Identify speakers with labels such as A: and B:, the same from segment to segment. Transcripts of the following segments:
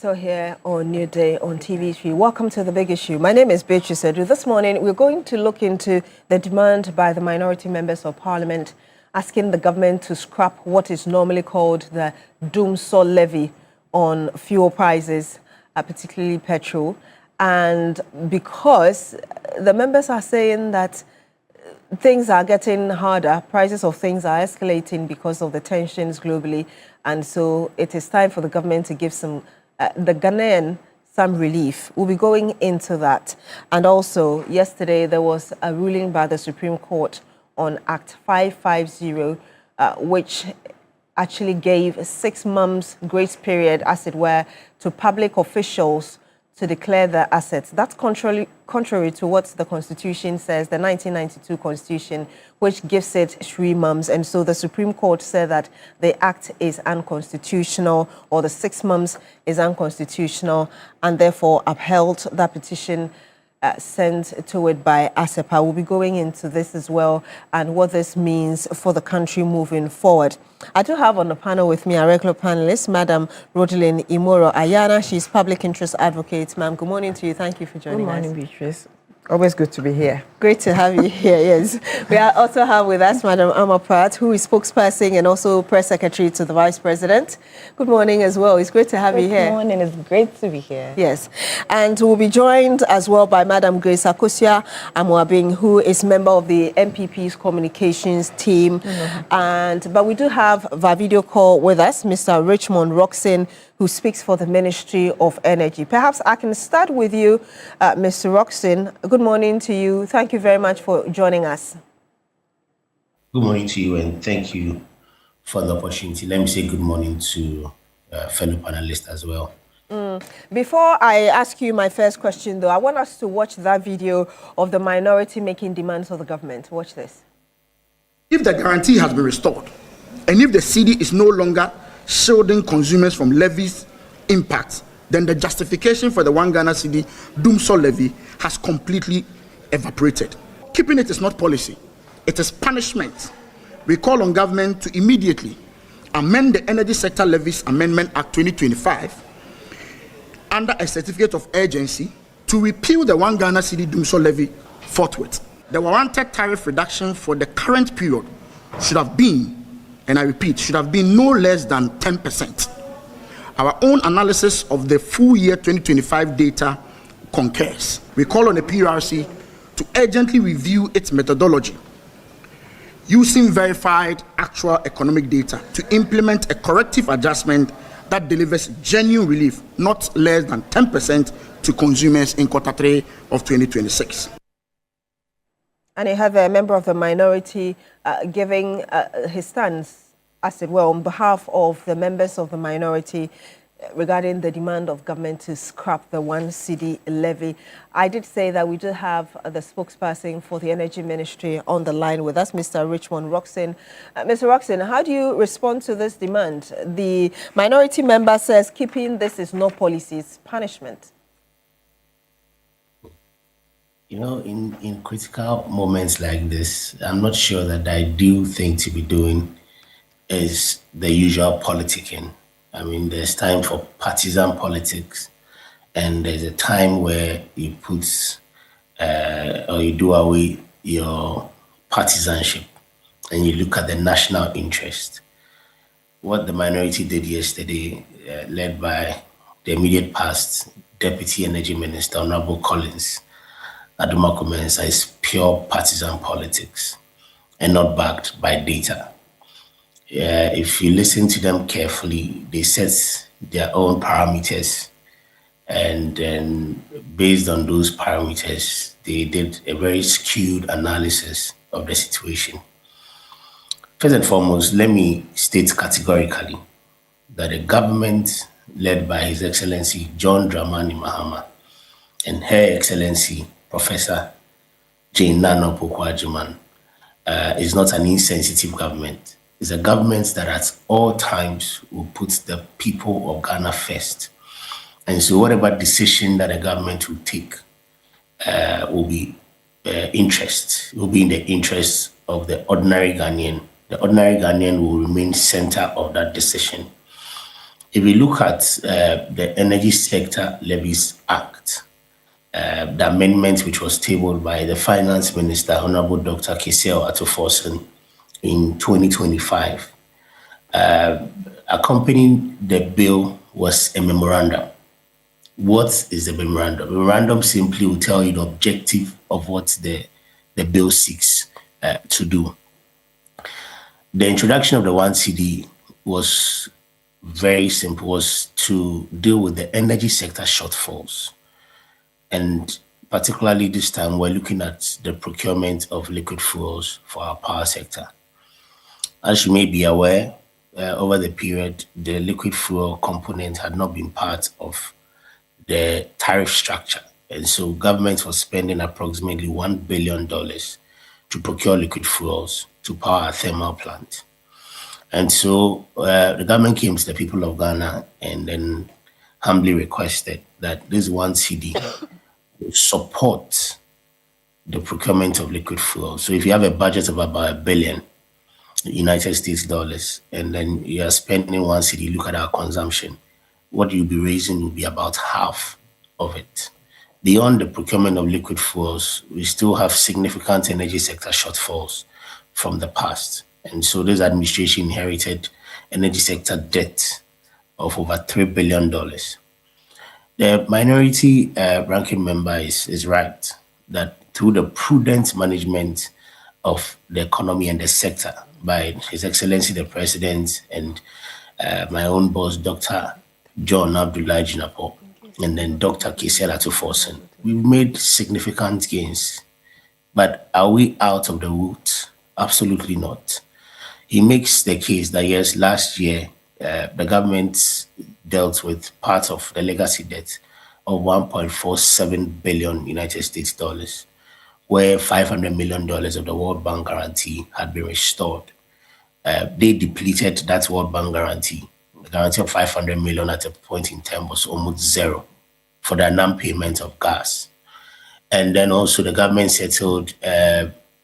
A: Still here on New Day on TV3. Welcome to The Big Issue. My name is Beatrice Edu. This morning, we're going to look into the demand by the minority members of Parliament asking the government to scrap what is normally called the doom-saw levy on fuel prices, particularly petrol. And because the members are saying that things are getting harder, prices of things are escalating because of the tensions globally, and so it is time for the government to give the Ghanaian some relief. We'll be going into that. And also, yesterday there was a ruling by the Supreme Court on Act 550, which actually gave 6 months grace period, as it were, to public officials to declare their assets. That's contrary to what the Constitution says, the 1992 Constitution, which gives it 3 months. And so the Supreme Court said that the act is unconstitutional, or the 6 months is unconstitutional, and therefore upheld that petition sent to it by ASEPA. We'll be going into this as well and what this means for the country moving forward. I do have on the panel with me a regular panelist, Madam Rodelyn Imoro Ayana. She's public interest advocate. Ma'am, good morning to you. Thank you for joining us.
B: Good morning, Beatrice. Always good to be here.
A: Great to have you here, yes. We also have with us Madam Amma Pratt, who is spokesperson and also press secretary to the Vice President. Good morning as well. It's great to have you here.
B: Good morning. It's great to be here.
A: Yes. And we'll be joined as well by Madam Grace Akosia Amoabing, who is member of the MPP's communications team. But we do have via video call with us Mr. Richmond Roxon, who speaks for the Ministry of Energy. Perhaps I can start with you, Mr. Roxon. Good morning to you. Thank you very much for joining us.
C: Good morning to you, and thank you for the opportunity. Let me say good morning to fellow panelists as well.
A: Before I ask you my first question, though, I want us to watch that video of the minority making demands of the government. Watch this.
D: If the guarantee has been restored, and if the cedi is no longer shielding consumers from levies impacts, then the justification for the 1 Ghana cedi doom-saw levy has completely evaporated. Keeping it is not policy, it is punishment. We call on government to immediately amend the Energy Sector Levies Amendment Act 2025 under a certificate of urgency to repeal the 1 Ghana cedi doom-saw levy forthwith. The warranted tariff reduction for the current period should have been, and I repeat, should have been no less than 10%. Our own analysis of the full year 2025 data concurs. We call on the PRC to urgently review its methodology using verified actual economic data to implement a corrective adjustment that delivers genuine relief, not less than 10% to consumers in Q3 of 2026.
A: And you have a member of the minority giving his stance, as it were, on behalf of the members of the minority regarding the demand of government to scrap the 1 cedi levy. I did say that we do have the spokesperson for the Energy Ministry on the line with us, Mr. Richmond Roxon. Mr. Roxon, how do you respond to this demand? The minority member says keeping this is not policy, it's punishment.
C: You know, in critical moments like this, I'm not sure that the ideal thing to be doing is the usual politicking. I mean, there's time for partisan politics, and there's a time where you put or you do away your partisanship and you look at the national interest. What the minority did yesterday, led by the immediate past Deputy Energy Minister, Honorable Collins Adumaku-Mensah, is pure partisan politics and not backed by data. If you listen to them carefully, they set their own parameters, and then based on those parameters, they did a very skewed analysis of the situation. First and foremost, let me state categorically that the government led by His Excellency John Dramani Mahama and Her Excellency Professor Jane Nana Pokuajiman is not an insensitive government. It's a government that at all times will put the people of Ghana first. And so whatever decision that the government will take will be in the interest of the ordinary Ghanaian. The ordinary Ghanaian will remain center of that decision. if we look at the Energy Sector Levies Act, the amendment which was tabled by the Finance Minister, Honorable Dr. Kiseo Atuforsen, in 2025, accompanying the bill was a memorandum. What is the memorandum? The memorandum simply will tell you the objective of what the bill seeks to do. The introduction of the 1 cedi was very simple, was to deal with the energy sector shortfalls. And particularly this time, we're looking at the procurement of liquid fuels for our power sector. As you may be aware, over the period, the liquid fuel component had not been part of the tariff structure. And so government was spending approximately $1 billion to procure liquid fuels to power our thermal plant. And so the government came to the people of Ghana and then humbly requested that this 1 cedi would support the procurement of liquid fuel. So if you have a budget of about $1 billion United States dollars, and then you are spending 1 cedi, look at our consumption, what you'll be raising will be about half of it. Beyond the procurement of liquid fuels, we still have significant energy sector shortfalls from the past. And so this administration inherited energy sector debt of over $3 billion. The minority ranking member is right that through the prudent management of the economy and the sector by His Excellency the President and my own boss, Dr. John Abdullah Jinapo, and then Dr. Kisela Tuforsen, we've made significant gains. But are we out of the woods? Absolutely not. He makes the case that yes, last year, the government dealt with part of the legacy debt of 1.47 billion United States dollars, where $500 million of the World Bank guarantee had been restored. They depleted that World Bank guarantee. The guarantee of 500 million at a point in time was almost zero for the non-payment of gas. And then also the government settled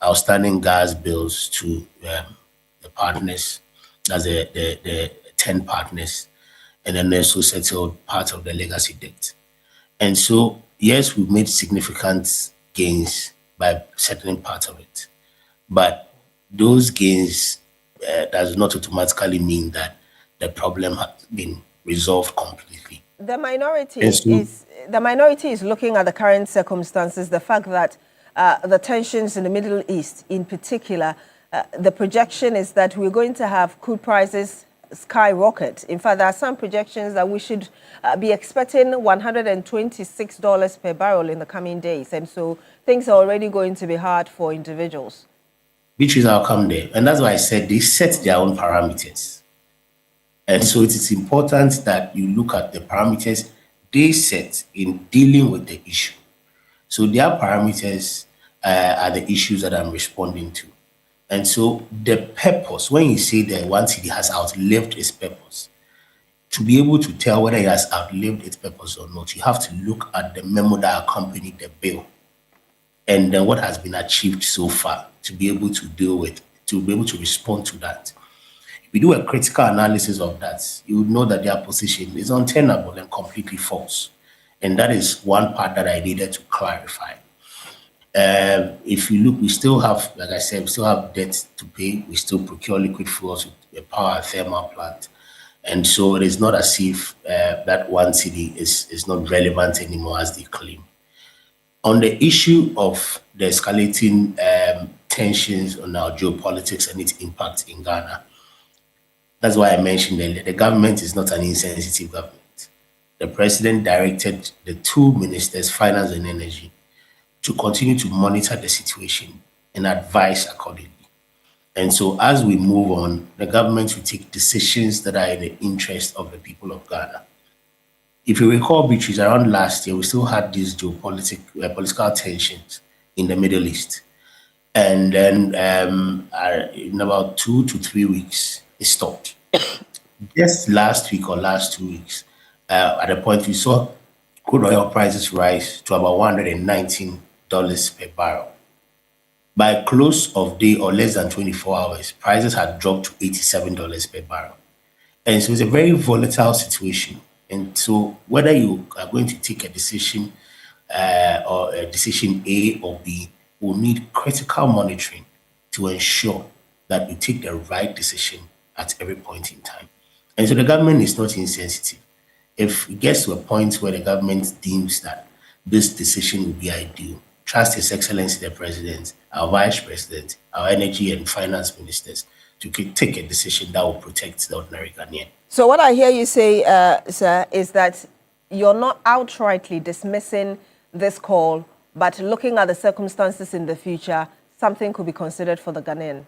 C: outstanding gas bills to the partners, that's the 10 partners, and then they also settled part of the legacy debt. And so, yes, we've made significant gains by settling part of it. But those gains does not automatically mean that the problem has been resolved completely.
A: The minority is looking at the current circumstances, the fact that the tensions in the Middle East in particular, the projection is that we're going to have crude prices skyrocket. In fact, there are some projections that we should be expecting $126 per barrel in the coming days. And so things are already going to be hard for individuals.
C: Which is our come there. And that's why I said they set their own parameters. And so it is important that you look at the parameters they set in dealing with the issue. So their parameters are the issues that I'm responding to. And so the purpose, when you say that 1 cedi has outlived its purpose, to be able to tell whether it has outlived its purpose or not, you have to look at the memo that accompanied the bill and then what has been achieved so far to be able to deal with, to be able to respond to that. If we do a critical analysis of that, you would know that their position is untenable and completely false. And that is one part that I needed to clarify. If you look, we still have, like I said, we still have debt to pay. We still procure liquid fuels to power a thermal plant. And so it is not as if that 1 cedi is not relevant anymore as they claim. On the issue of the escalating tensions on our geopolitics and its impact in Ghana, that's why I mentioned earlier, the government is not an insensitive government. The president directed the two ministers, finance and energy, to continue to monitor the situation and advise accordingly. And so as we move on, the government will take decisions that are in the interest of the people of Ghana. If you recall, Beatrice, around last year, we still had these political tensions in the Middle East. And then in about 2 to 3 weeks, it stopped. Just last week or last 2 weeks, at a point we saw crude oil prices rise to about $119 per barrel. By close of day or less than 24 hours, prices had dropped to $87 per barrel. And so it's a very volatile situation. And so whether you are going to take a decision or a decision A or B will need critical monitoring to ensure that you take the right decision at every point in time. And so the government is not insensitive. If it gets to a point where the government deems that this decision will be ideal, trust His Excellency the President, our Vice President, our Energy and Finance Ministers to take a decision that will protect the ordinary Ghanaian.
A: So what I hear you say, sir, is that you're not outrightly dismissing this call, but looking at the circumstances in the future, something could be considered for the Ghanaian.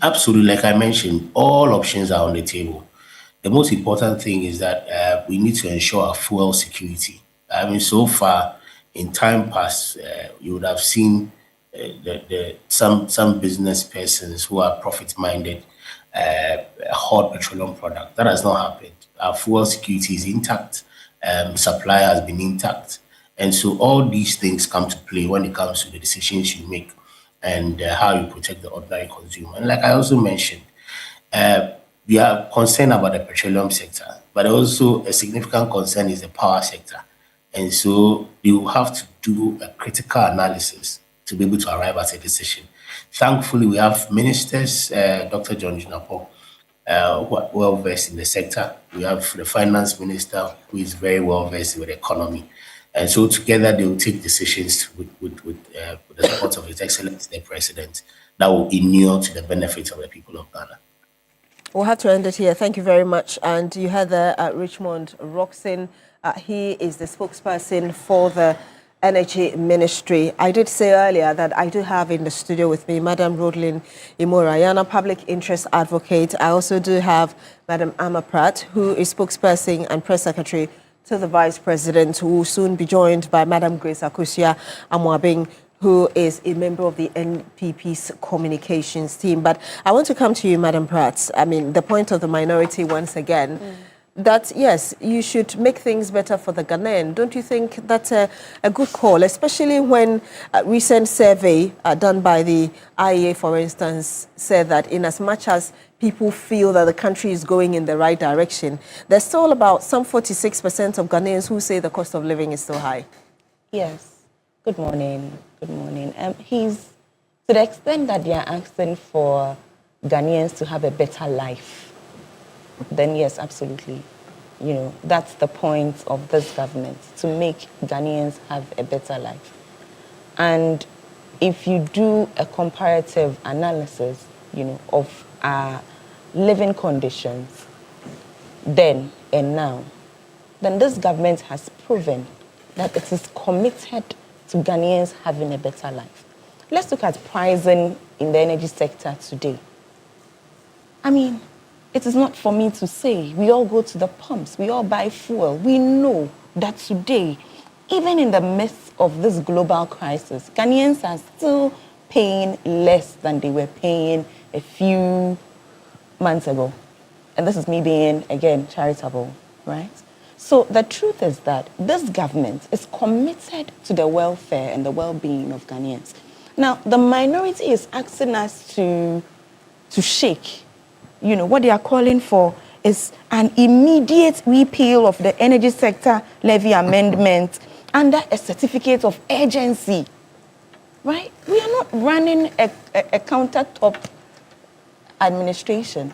C: Absolutely. Like I mentioned, all options are on the table. The most important thing is that we need to ensure our fuel security. I mean, so far, in time past, you would have seen some business persons who are profit-minded hoard petroleum product. That has not happened. Our fuel security is intact. Supply has been intact. And so all these things come to play when it comes to the decisions you make and how you protect the ordinary consumer. And like I also mentioned, we are concerned about the petroleum sector, but also a significant concern is the power sector. And so you have to do a critical analysis to be able to arrive at a decision. Thankfully, we have ministers, Dr. John Junapo, who are well versed in the sector. We have the finance minister, who is very well versed with the economy. And so together they will take decisions with the support of His Excellency the President that will inure to the benefit of the people of Ghana.
A: We'll have to end it here. Thank you very much. And you had Richmond Roxon. He is the spokesperson for the Energy Ministry. I did say earlier that I do have in the studio with me Madam Rodelyn Imorayana, public interest advocate. I also do have Madam Amma Pratt, who is spokesperson and press secretary to the Vice President, who will soon be joined by Madam Grace Akosia Amwabing, who is a member of the NPP's communications team. But I want to come to you, Madam Pratt. I mean, the point of the minority once again, that yes, you should make things better for the Ghanaian. Don't you think that's a good call, especially when a recent survey done by the IEA, for instance, said that in as much as people feel that the country is going in the right direction, there's still about some 46% of Ghanaians who say the cost of living is still high.
B: Yes. Good morning. Good morning. He's to the extent that they are asking for Ghanaians to have a better life, then yes, absolutely. You know, that's the point of this government, to make Ghanaians have a better life. And if you do a comparative analysis, you know, of our living conditions then and now, then this government has proven that it is committed to Ghanaians having a better life. Let's look at pricing in the energy sector today. I mean, it is not for me to say. We all go to the pumps. We all buy fuel. We know that today, even in the midst of this global crisis, Ghanaians are still paying less than they were paying a few months ago. And this is me being, again, charitable, right? So the truth is that this government is committed to the welfare and the well-being of Ghanaians. Now, the minority is asking us to shake. You know, what they are calling for is an immediate repeal of the energy sector levy amendment under a certificate of urgency, right? We are not running a countertop administration.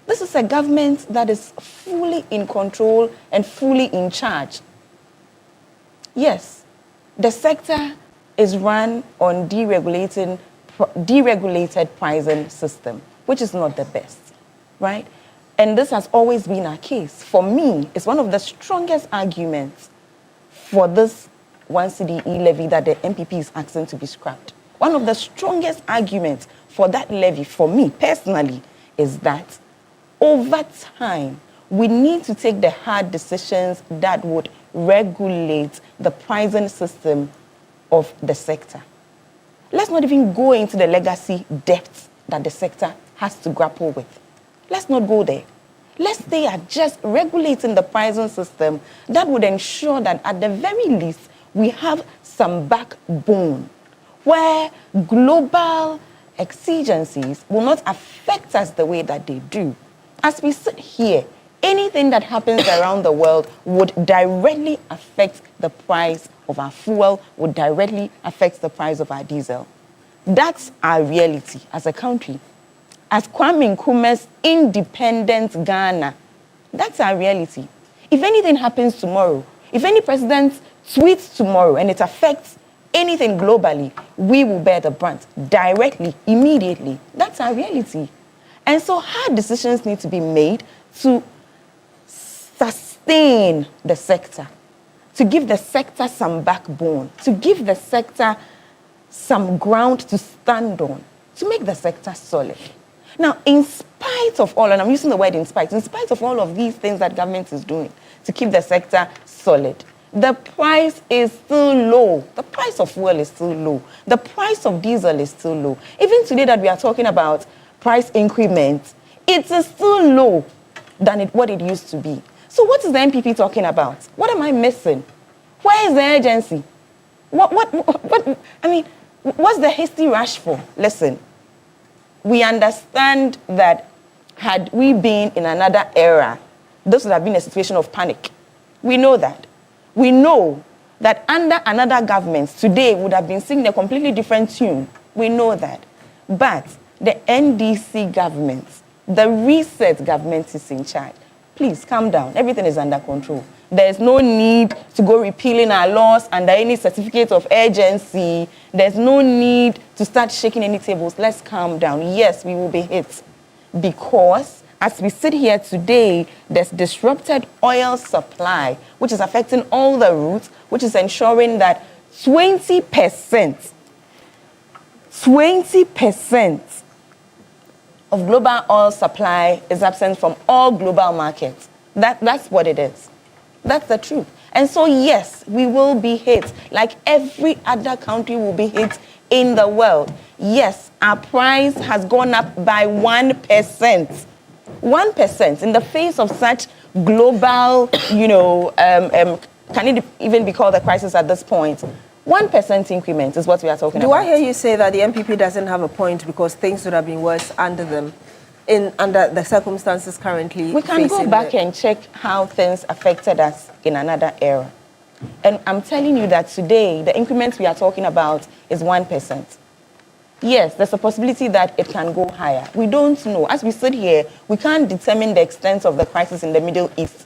B: This is a government that is fully in control and fully in charge. Yes, the sector is run on deregulated pricing system, which is not the best, right? And this has always been our case. For me, it's one of the strongest arguments for this 1 CDE levy that the MPP is asking to be scrapped. One of the strongest arguments for that levy, for me personally, is that over time, we need to take the hard decisions that would regulate the pricing system of the sector. Let's not even go into the legacy debts that the sector has to grapple with. Let's not go there. Let's stay at just regulating the pricing system that would ensure that at the very least, we have some backbone where global exigencies will not affect us the way that they do. as we sit here, anything that happens around the world would directly affect the price of our fuel, would directly affect the price of our diesel. That's our reality as a country. As Kwame Nkrumah's independent Ghana, that's our reality. If anything happens tomorrow, if any president tweets tomorrow and it affects anything globally, we will bear the brunt directly, immediately. That's our reality. And so hard decisions need to be made to sustain the sector, to give the sector some backbone, to give the sector some ground to stand on, to make the sector solid. Now, in spite of all, and I'm using the word in spite of all of these things that government is doing to keep the sector solid, the price is still low. The price of fuel is still low. The price of diesel is still low. Even today that we are talking about price increments, it is still low than what it used to be. So what is the MPP talking about? What am I missing? Where is the urgency? I mean, what's the hasty rush for? Listen, we understand that had we been in another era, this would have been a situation of panic. We know that. We know that under another government, today would have been singing a completely different tune. We know that. But the NDC government, the reset government is in charge. Please calm down. Everything is under control. There's no need to go repealing our laws under any certificate of urgency. There's no need to start shaking any tables. Let's calm down. Yes, we will be hit. Because as we sit here today, there's disrupted oil supply, which is affecting all the routes, which is ensuring that 20% of global oil supply is absent from all global markets. That's what it is. That's the truth. And so, yes, we will be hit, like every other country will be hit in the world. Yes, our price has gone up by 1%. 1% in the face of such global, can it even be called a crisis at this point? 1% increment is what we are talking about.
A: Do I hear you say that the MPP doesn't have a point because things would have been worse under them, under the circumstances currently?
B: We can go back and check how things affected us in another era. And I'm telling you that today, the increment we are talking about is 1%. Yes, there's a possibility that it can go higher. We don't know. As we sit here, we can't determine the extent of the crisis in the Middle East,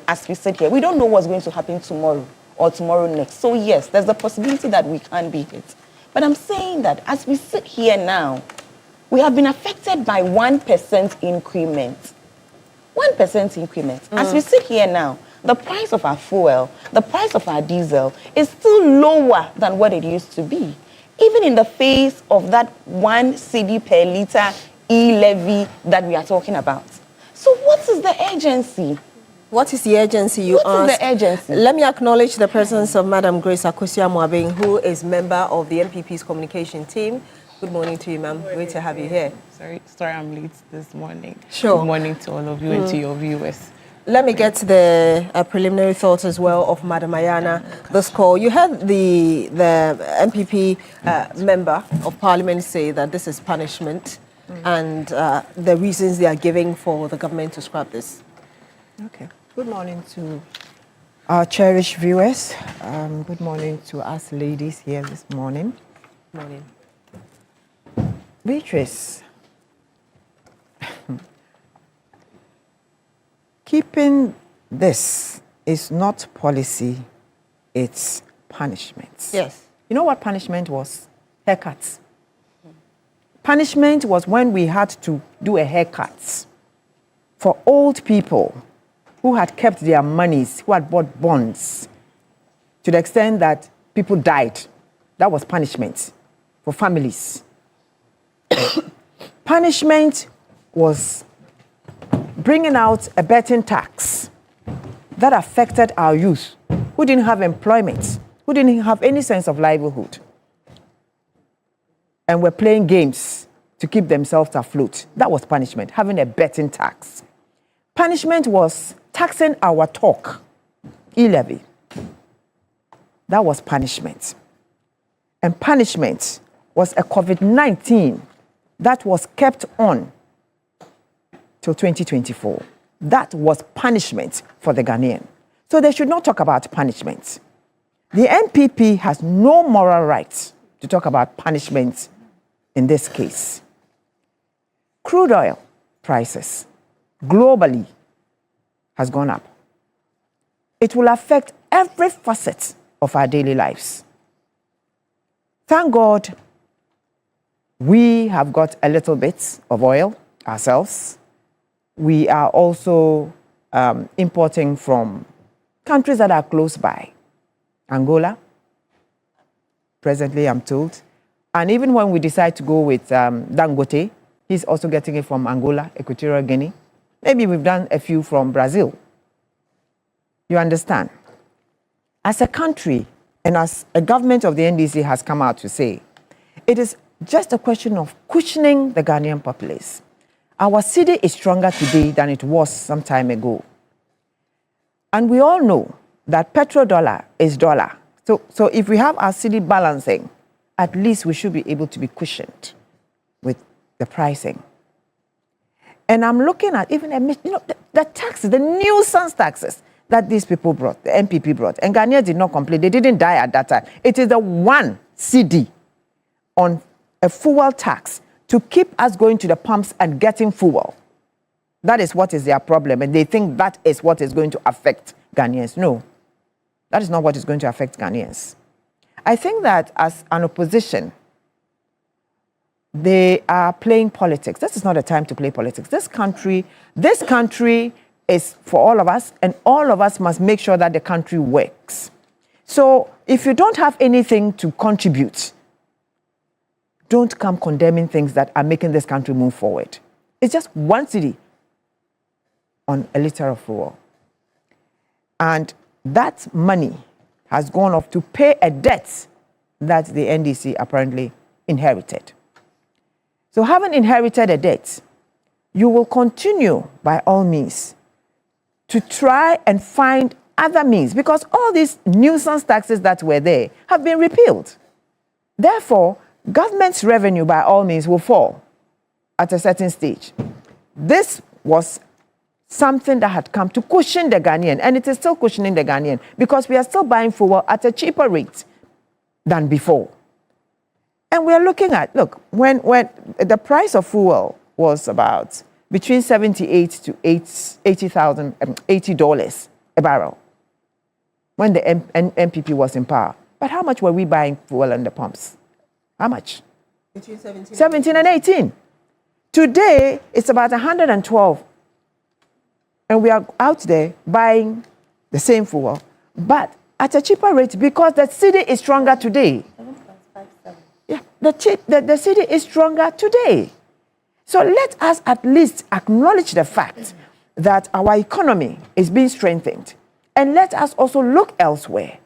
B: as we sit here. We don't know what's going to happen tomorrow or tomorrow next. So yes, there's the possibility that we can be hit. But I'm saying that as we sit here now, we have been affected by 1% increment. 1% increment. As we sit here now, the price of our fuel, the price of our diesel is still lower than what it used to be. Even in the face of that 1 cedi per litre e-levy that we are talking about. So what is the urgency?
A: What is the urgency, you ask?
B: What is the urgency?
A: Let me acknowledge the presence of Madam Grace Akosia-Mwabing, who is member of the MPP's communication team. Good morning to you, ma'am. Great to have you here.
E: Sorry I'm late this morning.
A: Sure.
E: Good morning to all of you and to your viewers.
A: Let me get to the preliminary thoughts as well of Madam Ayana, this call. You heard the MPP member of Parliament say that this is punishment and the reasons they are giving for the government to scrap this.
F: Okay. Good morning to our cherished viewers. Good morning to us ladies here this morning.
A: Good morning.
F: Beatrice, keeping this is not policy, it's punishment.
A: Yes.
F: You know what punishment was? Haircuts. Punishment was when we had to do a haircut for old people who had kept their monies, who had bought bonds, to the extent that people died. That was punishment for families. Punishment was bringing out a betting tax that affected our youth who didn't have employment, who didn't have any sense of livelihood, and were playing games to keep themselves afloat. That was punishment, having a betting tax. Punishment was taxing our talk, e-levy. That was punishment. And punishment was a COVID-19 that was kept on till 2024. That was punishment for the Ghanaian. So they should not talk about punishment. The NPP has no moral right to talk about punishment in this case. Crude oil prices globally has gone up. It will affect every facet of our daily lives. Thank God we have got a little bit of oil ourselves. We are also importing from countries that are close by. Angola, presently I'm told. And even when we decide to go with Dangote, he's also getting it from Angola, Equatorial Guinea. Maybe we've done a few from Brazil. You understand? As a country and as a government of the NDC has come out to say, it is just a question of cushioning the Ghanaian populace. Our cedi is stronger today than it was some time ago. And we all know that petrodollar is dollar. So if we have our cedi balancing, at least we should be able to be cushioned with the pricing. And I'm looking at even, the taxes, the nuisance taxes that these people brought, the NPP brought. And Ghanaians did not complain. They didn't die at that time. It is the one cedi on a fuel tax to keep us going to the pumps and getting fuel. That is what is their problem. And they think that is what is going to affect Ghanaians. No, that is not what is going to affect Ghanaians. I think that as an opposition, they are playing politics. This is not a time to play politics. This country is for all of us, and all of us must make sure that the country works. So if you don't have anything to contribute, don't come condemning things that are making this country move forward. It's just one cedi on a liter of fuel. And that money has gone off to pay a debt that the NDC apparently inherited. So having inherited a debt, you will continue by all means to try and find other means, because all these nuisance taxes that were there have been repealed. Therefore, government's revenue by all means will fall at a certain stage. This was something that had come to cushion the Ghanaian, and it is still cushioning the Ghanaian because we are still buying fuel at a cheaper rate than before. And we are looking at, look, when the price of fuel was about between $78 to $80 a barrel when the NPP was in power. But how much were we buying fuel in the pumps? How much?
A: Between
F: 17 and 18. Today, it's about 112. And we are out there buying the same fuel, but at a cheaper rate because the cedi is stronger today. 7.57. Yeah, the cedi is stronger today. So let us at least acknowledge the fact that our economy is being strengthened. And let us also look elsewhere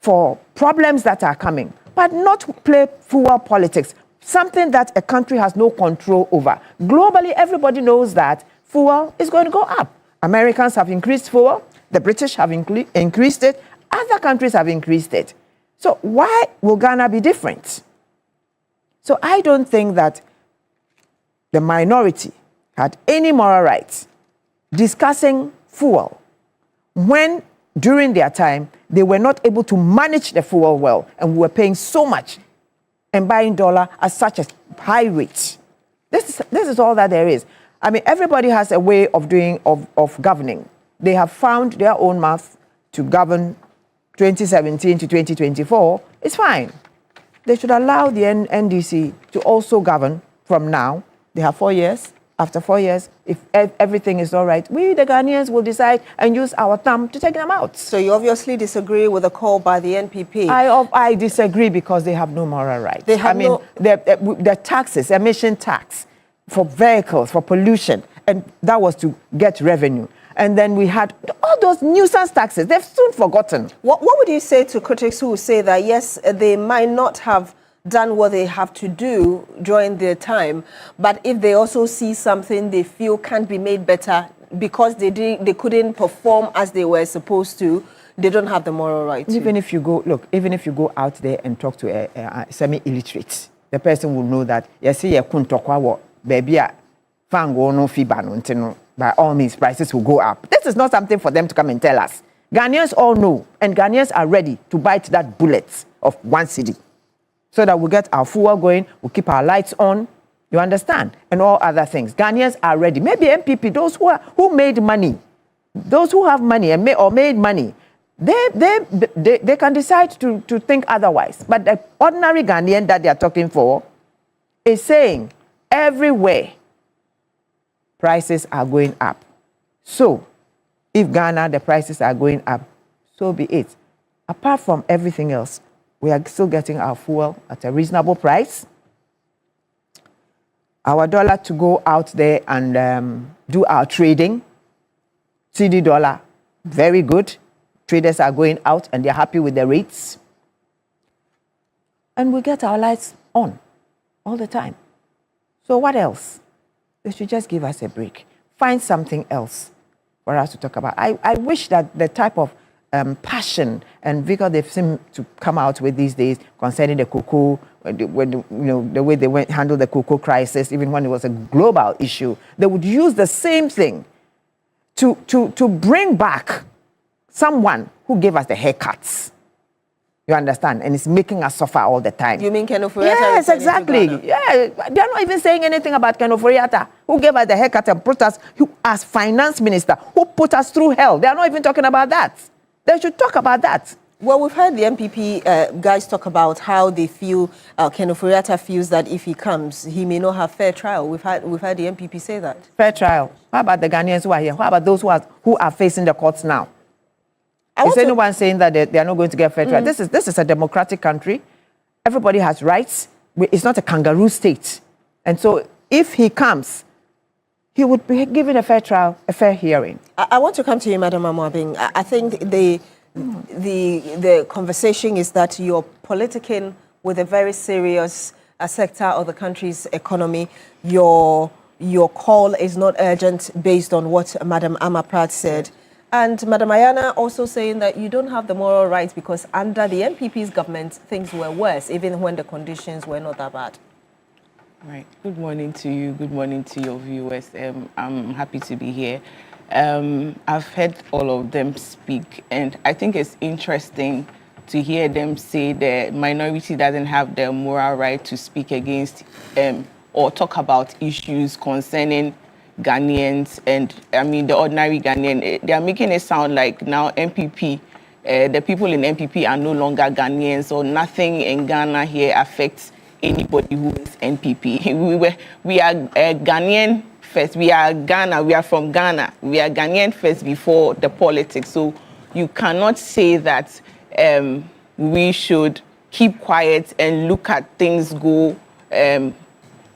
F: for problems that are coming, but not play fuel politics, something that a country has no control over. Globally, everybody knows that fuel is going to go up. Americans have increased fuel, the British have increased it, other countries have increased it. So why will Ghana be different? So I don't think that the minority had any moral rights discussing fuel when during their time they were not able to manage the fuel well and we were paying so much and buying dollar at such a high rate. This is all that there is. I mean, everybody has a way of governing. They have found their own math to govern 2017 to 2024. It's fine. They should allow the NDC to also govern from now. They have 4 years. After 4 years, if everything is all right, we, the Ghanaians, will decide and use our thumb to take them out.
A: So you obviously disagree with the call by the NPP.
F: I disagree because they have no moral right. The taxes, emission tax, for vehicles, for pollution, and that was to get revenue. And then we had all those nuisance taxes. They've soon forgotten.
A: What would you say to critics who say that, yes, they might not have done what they have to do during their time, but if they also see something they feel can't be made better because they couldn't perform as they were supposed to, they don't have the moral right to?
F: Even if you go out there and talk to a semi-illiterate, the person will know that, yes, you couldn't talk about baby fango no fiba no ntino, by all means prices will go up. This is not something for them to come and tell us. Ghanaians all know, and Ghanaians are ready to bite that bullet of 1 cedi, so that we get our fuel going, we keep our lights on, you understand, and all other things. Ghanaians are ready. Maybe MPP, those who made money, those who have money and made money, they can decide to think otherwise. But the ordinary Ghanaian that they are talking for is saying everywhere prices are going up. So if Ghana, the prices are going up, so be it. Apart from everything else, we are still getting our fuel at a reasonable price. Our dollar to go out there and do our trading, CD dollar, very good. Traders are going out and they're happy with the rates. And we get our lights on all the time. So what else? They should just give us a break. Find something else for us to talk about. I wish that the type of passion and vigor they seem to come out with these days concerning the cocoa, the way they handled the cocoa crisis, even when it was a global issue, they would use the same thing to bring back someone who gave us the haircuts. You understand? And it's making us suffer all the time.
A: You mean Ken Ofori-Atta?
F: Yes, exactly. Yeah, they're not even saying anything about Ken Ofori-Atta, who gave us the haircut and put us, as finance minister, who put us through hell. They're not even talking about that. They should talk about that.
A: Well, we've heard the MPP guys talk about how they feel, Ken Ofori-Atta feels that if he comes, he may not have fair trial. We've heard the MPP say that.
F: Fair trial. How about the Ghanaians who are here? How about those who are facing the courts now? Is anyone saying that they are not going to get fair trial? This is a democratic country. Everybody has rights. It's not a kangaroo state. And so if he comes, he would be given a fair trial, a fair hearing.
A: I want to come to you, Madam Amoabing. I think the conversation is that you're politicking with a very serious sector of the country's economy. Your call is not urgent based on what Madam Amaprat said. And Madam Ayana also saying that you don't have the moral rights because under the MPP's government, things were worse, even when the conditions were not that bad.
E: Right. Good morning to you. Good morning to your viewers. I'm happy to be here. I've heard all of them speak, and I think it's interesting to hear them say the minority doesn't have the moral right to speak against or talk about issues concerning Ghanaians and, the ordinary Ghanaian. They are making it sound like now MPP, the people in MPP are no longer Ghanaians, or nothing in Ghana here affects anybody who is NPP. We are Ghanaian first. We are Ghana. We are from Ghana. We are Ghanaian first before the politics. So you cannot say that we should keep quiet and look at things go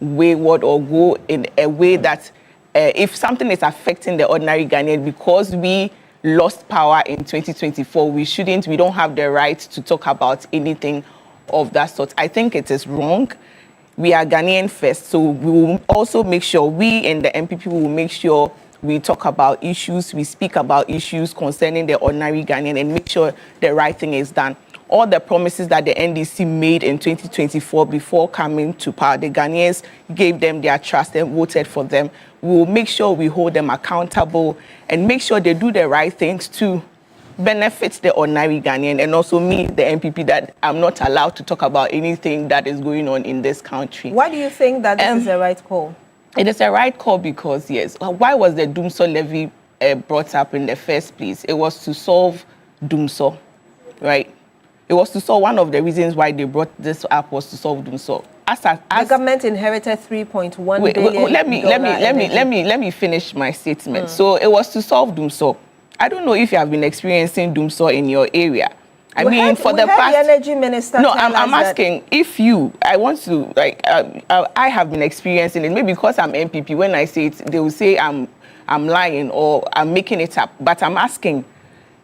E: wayward or go in a way that if something is affecting the ordinary Ghanaian, because we lost power in 2024, we don't have the right to talk about anything of that sort. I think it is wrong. We are Ghanaian first, so we will also make sure, we in the MPP will make sure we talk about issues, we speak about issues concerning the ordinary Ghanaian and make sure the right thing is done. All the promises that the NDC made in 2024 before coming to power, the Ghanaians gave them their trust and voted for them. We will make sure we hold them accountable and make sure they do the right things to benefit the ordinary Ghanaian, and also me, the MPP, that I'm not allowed to talk about anything that is going on in this country.
A: Why do you think that this is the right call?
E: It is a right call because, yes, why was the Dumsor levy brought up in the first place? It was to solve Dumsor, right? It was to solve, one of the reasons why they brought this up was to solve Dumsor.
A: The government inherited $3.1 billion.
E: Let me finish my statement. So it was to solve Dumsor. I don't know if you have been experiencing Dumsor in your area. For the past,
A: the energy minister.
E: No, I'm asking if I want to, I have been experiencing it. Maybe because I'm MPP, when I say it, they will say I'm lying or I'm making it up. But I'm asking,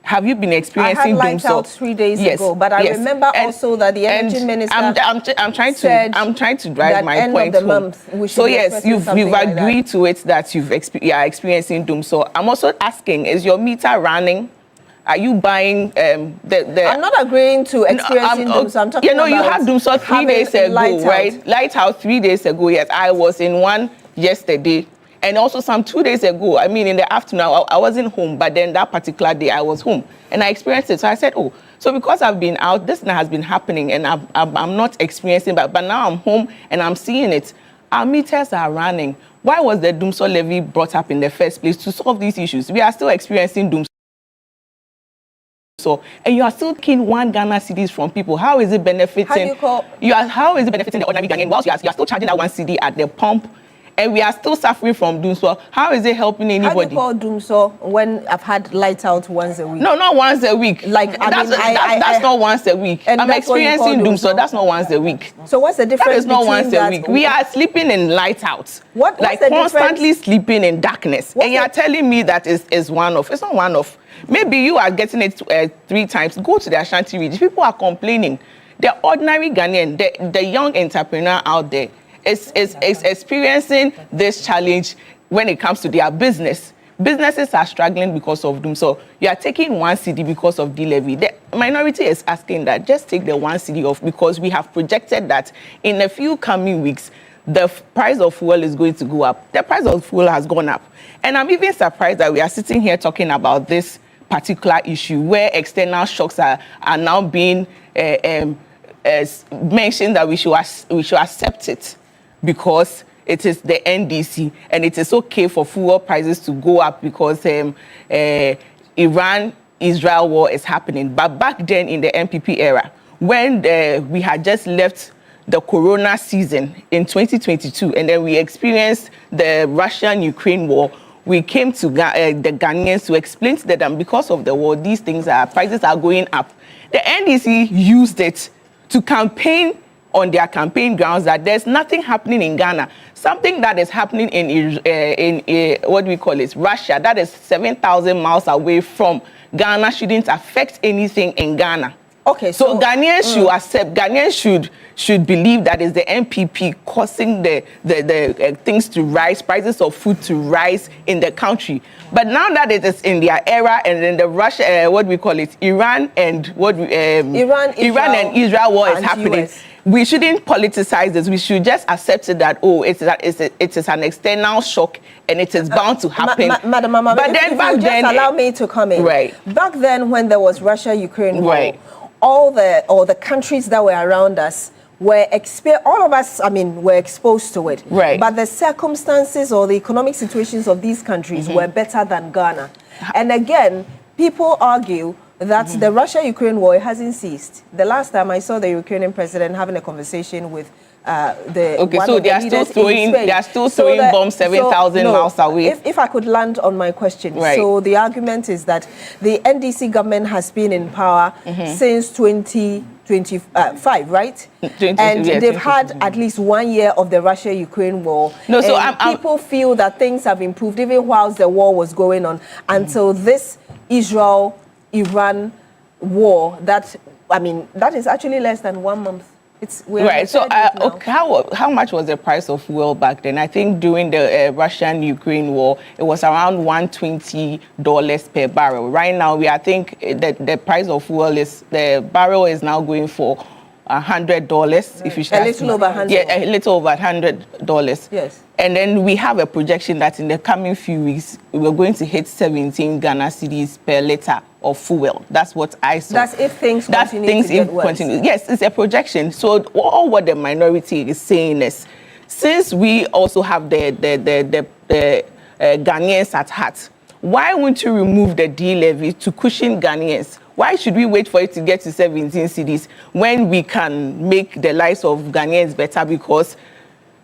E: have you been experiencing Dumsor?
A: I had lights out 3 days ago, but I remember also that the energy minister
E: I'm trying to drive my point home. So yes, you've agreed to it that you are experiencing Dumsor. I'm also asking, is your meter running? Are you buying
A: I'm not agreeing to experiencing Dumsor. I'm talking about
E: you had Dumsor 3 days ago, right? Lighthouse 3 days ago. Yes, I was in one yesterday. And also some 2 days ago, I mean, in the afternoon, I wasn't home, but then that particular day I was home and I experienced it. So I said, oh, so because I've been out, this has been happening and I'm not experiencing, but now I'm home and I'm seeing it. Our meters are running. Why was the Dumsor levy brought up in the first place? To solve these issues. We are still experiencing Dumsor. And you are still taking 1 Ghana cedis from people. How is it benefiting? How is it benefiting the ordinary Ghanaian? Whilst you are still charging that 1 cedi at the pump, and we are still suffering from Dumsor. How is it helping anybody?
A: How do you call Dumsor when I've had light out once a week?
E: No, not once a week.
A: Like
E: that's not once a week.
A: And
E: I'm experiencing Dumsor. That's not once a week.
A: So what's the difference?
E: That is not once a week. We are sleeping in light out.
A: What's
E: like
A: the
E: constantly sleeping in darkness. And you are telling me that is one off. It's not one off. Maybe you are getting it 3 times. Go to the Ashanti region. People are complaining. The ordinary Ghanaian, the young entrepreneur out there, is experiencing this challenge when it comes to their business. Businesses are struggling because of them. So you are taking 1 cedi because of the levy. The minority is asking that just take the 1 cedi off, because we have projected that in a few coming weeks, the price of fuel is going to go up. The price of fuel has gone up. And I'm even surprised that we are sitting here talking about this particular issue where external shocks are now being mentioned that we should accept it, because it is the NDC and it is okay for fuel prices to go up because Iran-Israel war is happening. But back then in the MPP era, when we had just left the corona season in 2022 and then we experienced the Russian-Ukraine war, we came to the Ghanaians to explain to them because of the war, these prices are going up. The NDC used it to campaign on their campaign grounds that there's nothing happening in Ghana. Something that is happening in what do we call it, Russia, that is 7,000 miles away from Ghana, shouldn't affect anything in Ghana.
A: Okay,
E: so Ghanaians should accept, Ghanaians should believe that it's the MPP causing the things to rise, prices of food to rise in the country. But now that it is in their era, and then the Russia, what we call it, Iran and Iran and Israel war is happening. US. We shouldn't politicize this. We should just accept it that it is an external shock and it is bound to happen.
A: Madam Mama, but then back then, allow me to come in.
E: Right.
A: Back then, when there was Russia-Ukraine war,
E: right,
A: all the countries that were around us were all of us, were exposed to it.
E: Right.
A: But the circumstances or the economic situations of these countries were better than Ghana. And again, people argue that the Russia-Ukraine war hasn't ceased. The last time I saw the Ukrainian president having a conversation with
E: so they are still throwing bombs 7,000 miles away.
A: If I could land on my question.
E: Right.
A: So the argument is that the NDC government has been in power since 2025, right? And they've had at least 1 year of the Russia-Ukraine war.
E: No, so
A: people feel that things have improved even whilst the war was going on until this Israel-Iran war that is actually less than 1 month.
E: Right. So, how much was the price of fuel back then? I think during the Russian-Ukraine war, it was around $120 per barrel. Right now, I think that the price of fuel the barrel is now going for $100. Right. If you should
A: a little over $100.
E: Yeah, a little over $100.
A: Yes.
E: And then we have a projection that in the coming few weeks, we're going to hit 17 Ghana cedis per liter of fuel. That's what I saw.
A: That's if things continue to get worse.
E: Yes, it's a projection. So all what the minority is saying is, since we also have the Ghanaians at heart, why won't you remove the D-levy to cushion Ghanaians? Why should we wait for it to get to 17 cedis when we can make the lives of Ghanaians better? Because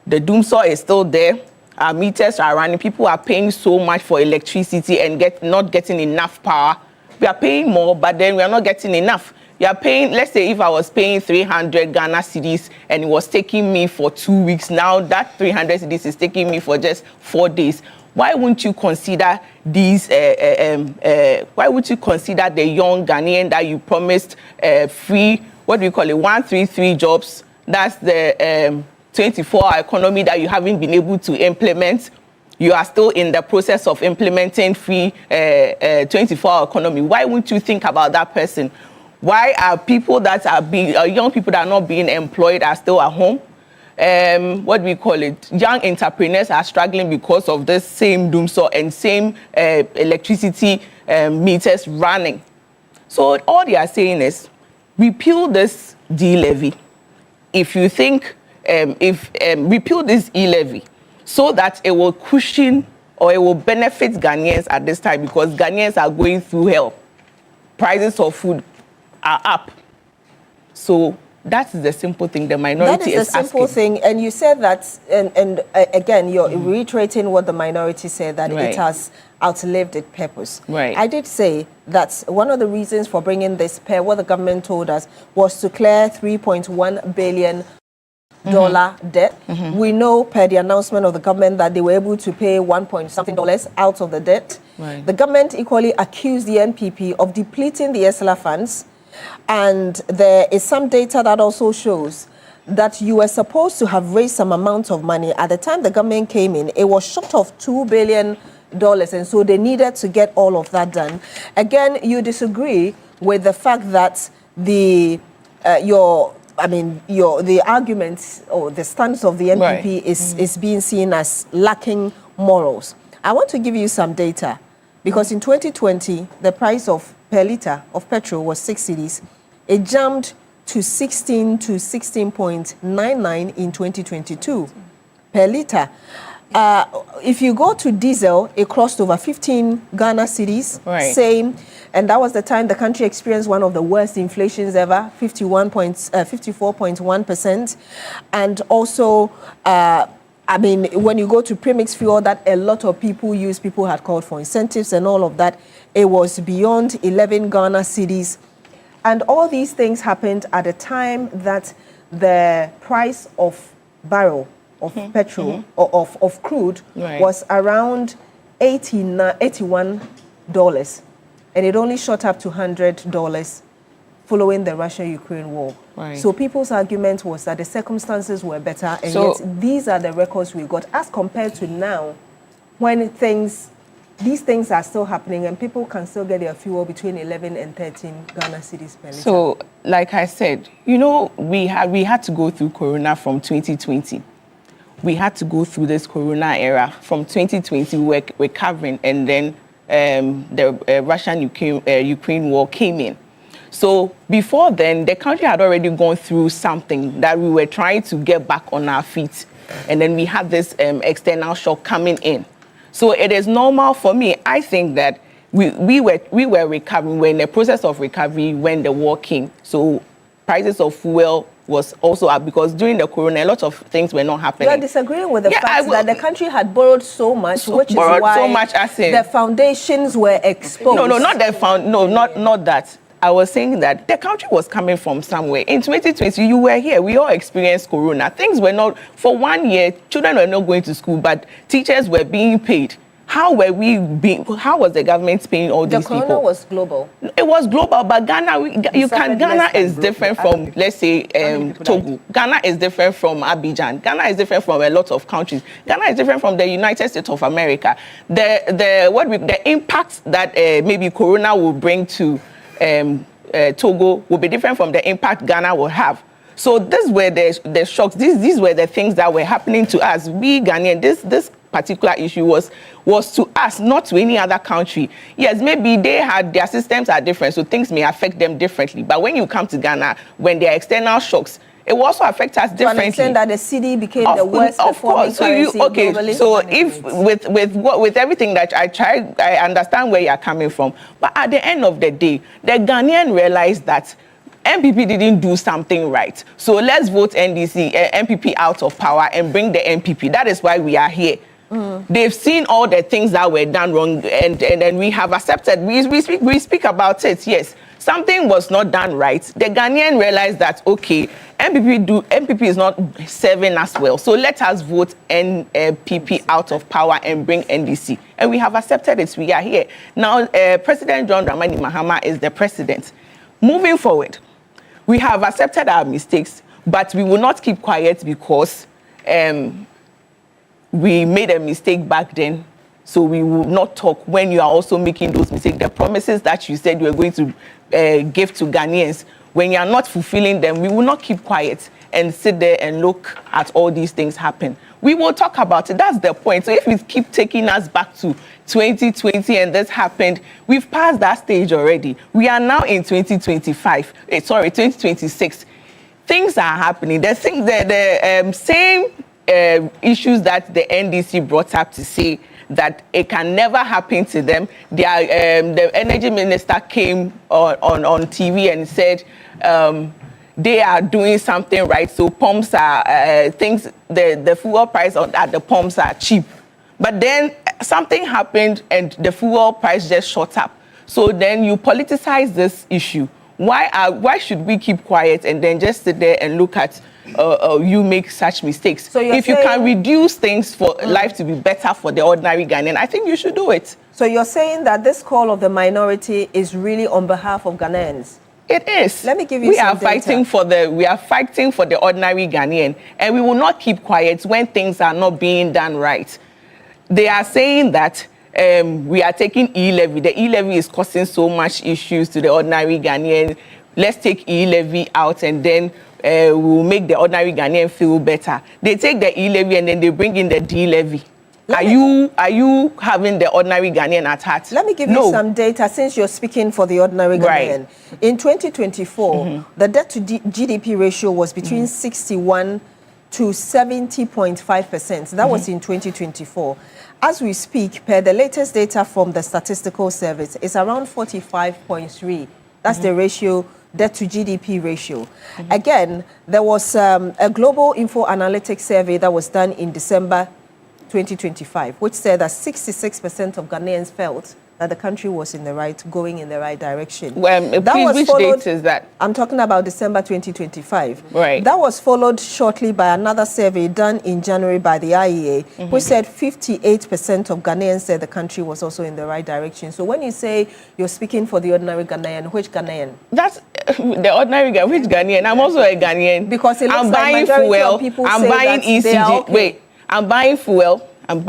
E: the Dumsor is still there. Our meters are running. People are paying so much for electricity and not getting enough power. We are paying more, but then we are not getting enough. You are paying, let's say if I was paying 300 Ghana cedis and it was taking me for 2 weeks, now that 300 cedis is taking me for just 4 days. Why wouldn't you consider these, why would you consider the young Ghanaian that you promised free, what do you call it, 133 jobs? That's the 24-hour economy that you haven't been able to implement. You are still in the process of implementing free 24-hour economy. Why wouldn't you think about that person? Why are people that are young people that are not being employed are still at home? what do we call it? Young entrepreneurs are struggling because of this same doomsday and same electricity meters running. So all they are saying is, repeal this D-levy. If you think, repeal this E-levy so that it will cushion or it will benefit Ghanaians at this time, because Ghanaians are going through hell. Prices of food are up. So that's the simple thing the minority is asking.
A: That is the simple thing. And you said that, and again, you're reiterating what the minority said, that it has outlived its purpose.
E: Right.
A: I did say that one of the reasons for bringing this pair, what the government told us, was to clear $3.1 billion debt. We know per the announcement of the government that they were able to pay $1.something out of the debt.
E: Right.
A: The government equally accused the NPP of depleting the ESLA funds. And there is some data that also shows that you were supposed to have raised some amount of money. At the time the government came in, it was short of $2 billion. And so they needed to get all of that done. Again, you disagree with the fact that the argument or the stance of the NPP is being seen as lacking morals. I want to give you some data, because in 2020, the price of per litre of petrol was 6 cedis. It jumped to 16 to 16.99 in 2022 per litre. If you go to diesel, it crossed over 15 Ghana cedis, same. And that was the time the country experienced one of the worst inflations ever, 54.1%. And also, when you go to premix fuel that a lot of people use, people had called for incentives and all of that. It was beyond 11 Ghana cedis. And all these things happened at a time that the price of barrel of petrol or of crude was around $81. And it only shot up to $100 following the Russia-Ukraine war. So people's argument was that the circumstances were better, and yet these are the records we got as compared to now, when these things are still happening and people can still get their fuel between 11 and 13 Ghana cedis per litre.
E: So, like I said, you know, we had to go through Corona from 2020. We had to go through this Corona era. From 2020, we were recovering, and then the Russian-Ukraine war came in. So before then, the country had already gone through something that we were trying to get back on our feet. And then we had this external shock coming in. So it is normal for me. I think that we were recovering. We were in the process of recovery when the war came. So prices of fuel was also up, because during the Corona, a lot of things were not happening.
A: You are disagreeing with the fact that the country had borrowed so much, which is why
E: so much,
A: the foundations were exposed.
E: No, not that. I was saying that the country was coming from somewhere. In 2020, you were here. We all experienced Corona. Things were not, for 1 year, children were not going to school, but teachers were being paid. How was the government paying all these people?
A: The Corona was global.
E: It was global, but Ghana, Ghana is different from, let's say, Togo. Ghana is different from Abidjan. Ghana is different from a lot of countries. Ghana is different from the United States of America. The impact that maybe Corona will bring to Togo will be different from the impact Ghana will have. So these were the shocks. These were the things that were happening to us. We Ghanaian, this particular issue was to us, not to any other country. Yes, maybe their systems are different, so things may affect them differently. But when you come to Ghana, when there are external shocks, it will also affect us differently.
A: To understand that the cedi became the worst performing currency globally.
E: So if with everything that I understand where you are coming from. But at the end of the day, the Ghanaian realized that MPP didn't do something right. So let's vote MPP out of power and bring the MPP. That is why we are here. They've seen all the things that were done wrong, and we have accepted. We speak about it. Yes, something was not done right. The Ghanaian realized that, okay, MPP is not serving us well. So let us vote NPP out of power and bring NDC. And we have accepted it. We are here now. President John Dramani Mahama is the president. Moving forward, we have accepted our mistakes, but we will not keep quiet because we made a mistake back then. So we will not talk when you are also making those mistakes. The promises that you said you were going to give to Ghanaians, when you are not fulfilling them, we will not keep quiet and sit there and look at all these things happen. We will talk about it. That's the point. So if we keep taking us back to 2020 and this happened, we've passed that stage already. We are now in 2026. Things are happening. The same issues that the NDC brought up to say that it can never happen to them. The energy minister came on TV and said they are doing something right. So pumps are the fuel price at the pumps are cheap. But then something happened and the fuel price just shot up. So then you politicize this issue. Why should we keep quiet and then just sit there and look at you make such mistakes? So if you can reduce things for life to be better for the ordinary Ghanaian, I think you should do it.
A: So you're saying that this call of the minority is really on behalf of Ghanaians?
E: It is.
A: Let me give you
E: we
A: some
E: are fighting
A: data.
E: We are fighting for the ordinary Ghanaian, and we will not keep quiet when things are not being done right. They are saying that we are taking e-levy. The e-levy is causing so much issues to the ordinary Ghanaian. Let's take e-levy out and then we'll make the ordinary Ghanaian feel better. They take the e-levy and then they bring in the d-levy. Are you having the ordinary Ghanaian at heart?
A: Let me give you some data since you're speaking for the ordinary Ghanaian.
E: Right.
A: In 2024, the debt to GDP ratio was between 61 to 70.5%. That was in 2024. As we speak, per the latest data from the Statistical Service, it's around 45.3. That's the ratio, debt to GDP ratio. Again, there was a global info analytics survey that was done in December 2025, which said that 66% of Ghanaians felt that the country was going in the right direction.
E: Which date is that?
A: I'm talking about December 2025.
E: Right.
A: That was followed shortly by another survey done in January by the IEA, which said 58% of Ghanaians said the country was also in the right direction. So when you say you're speaking for the ordinary Ghanaian, which Ghanaian?
E: That's the ordinary Ghanaian. Which Ghanaian? I'm also a Ghanaian.
A: Because it looks
E: I'm
A: like
E: buying
A: majority
E: fuel.
A: of people
E: I'm
A: say
E: buying
A: that they are
E: ECG.
A: okay.
E: Wait, I'm buying fuel. I'm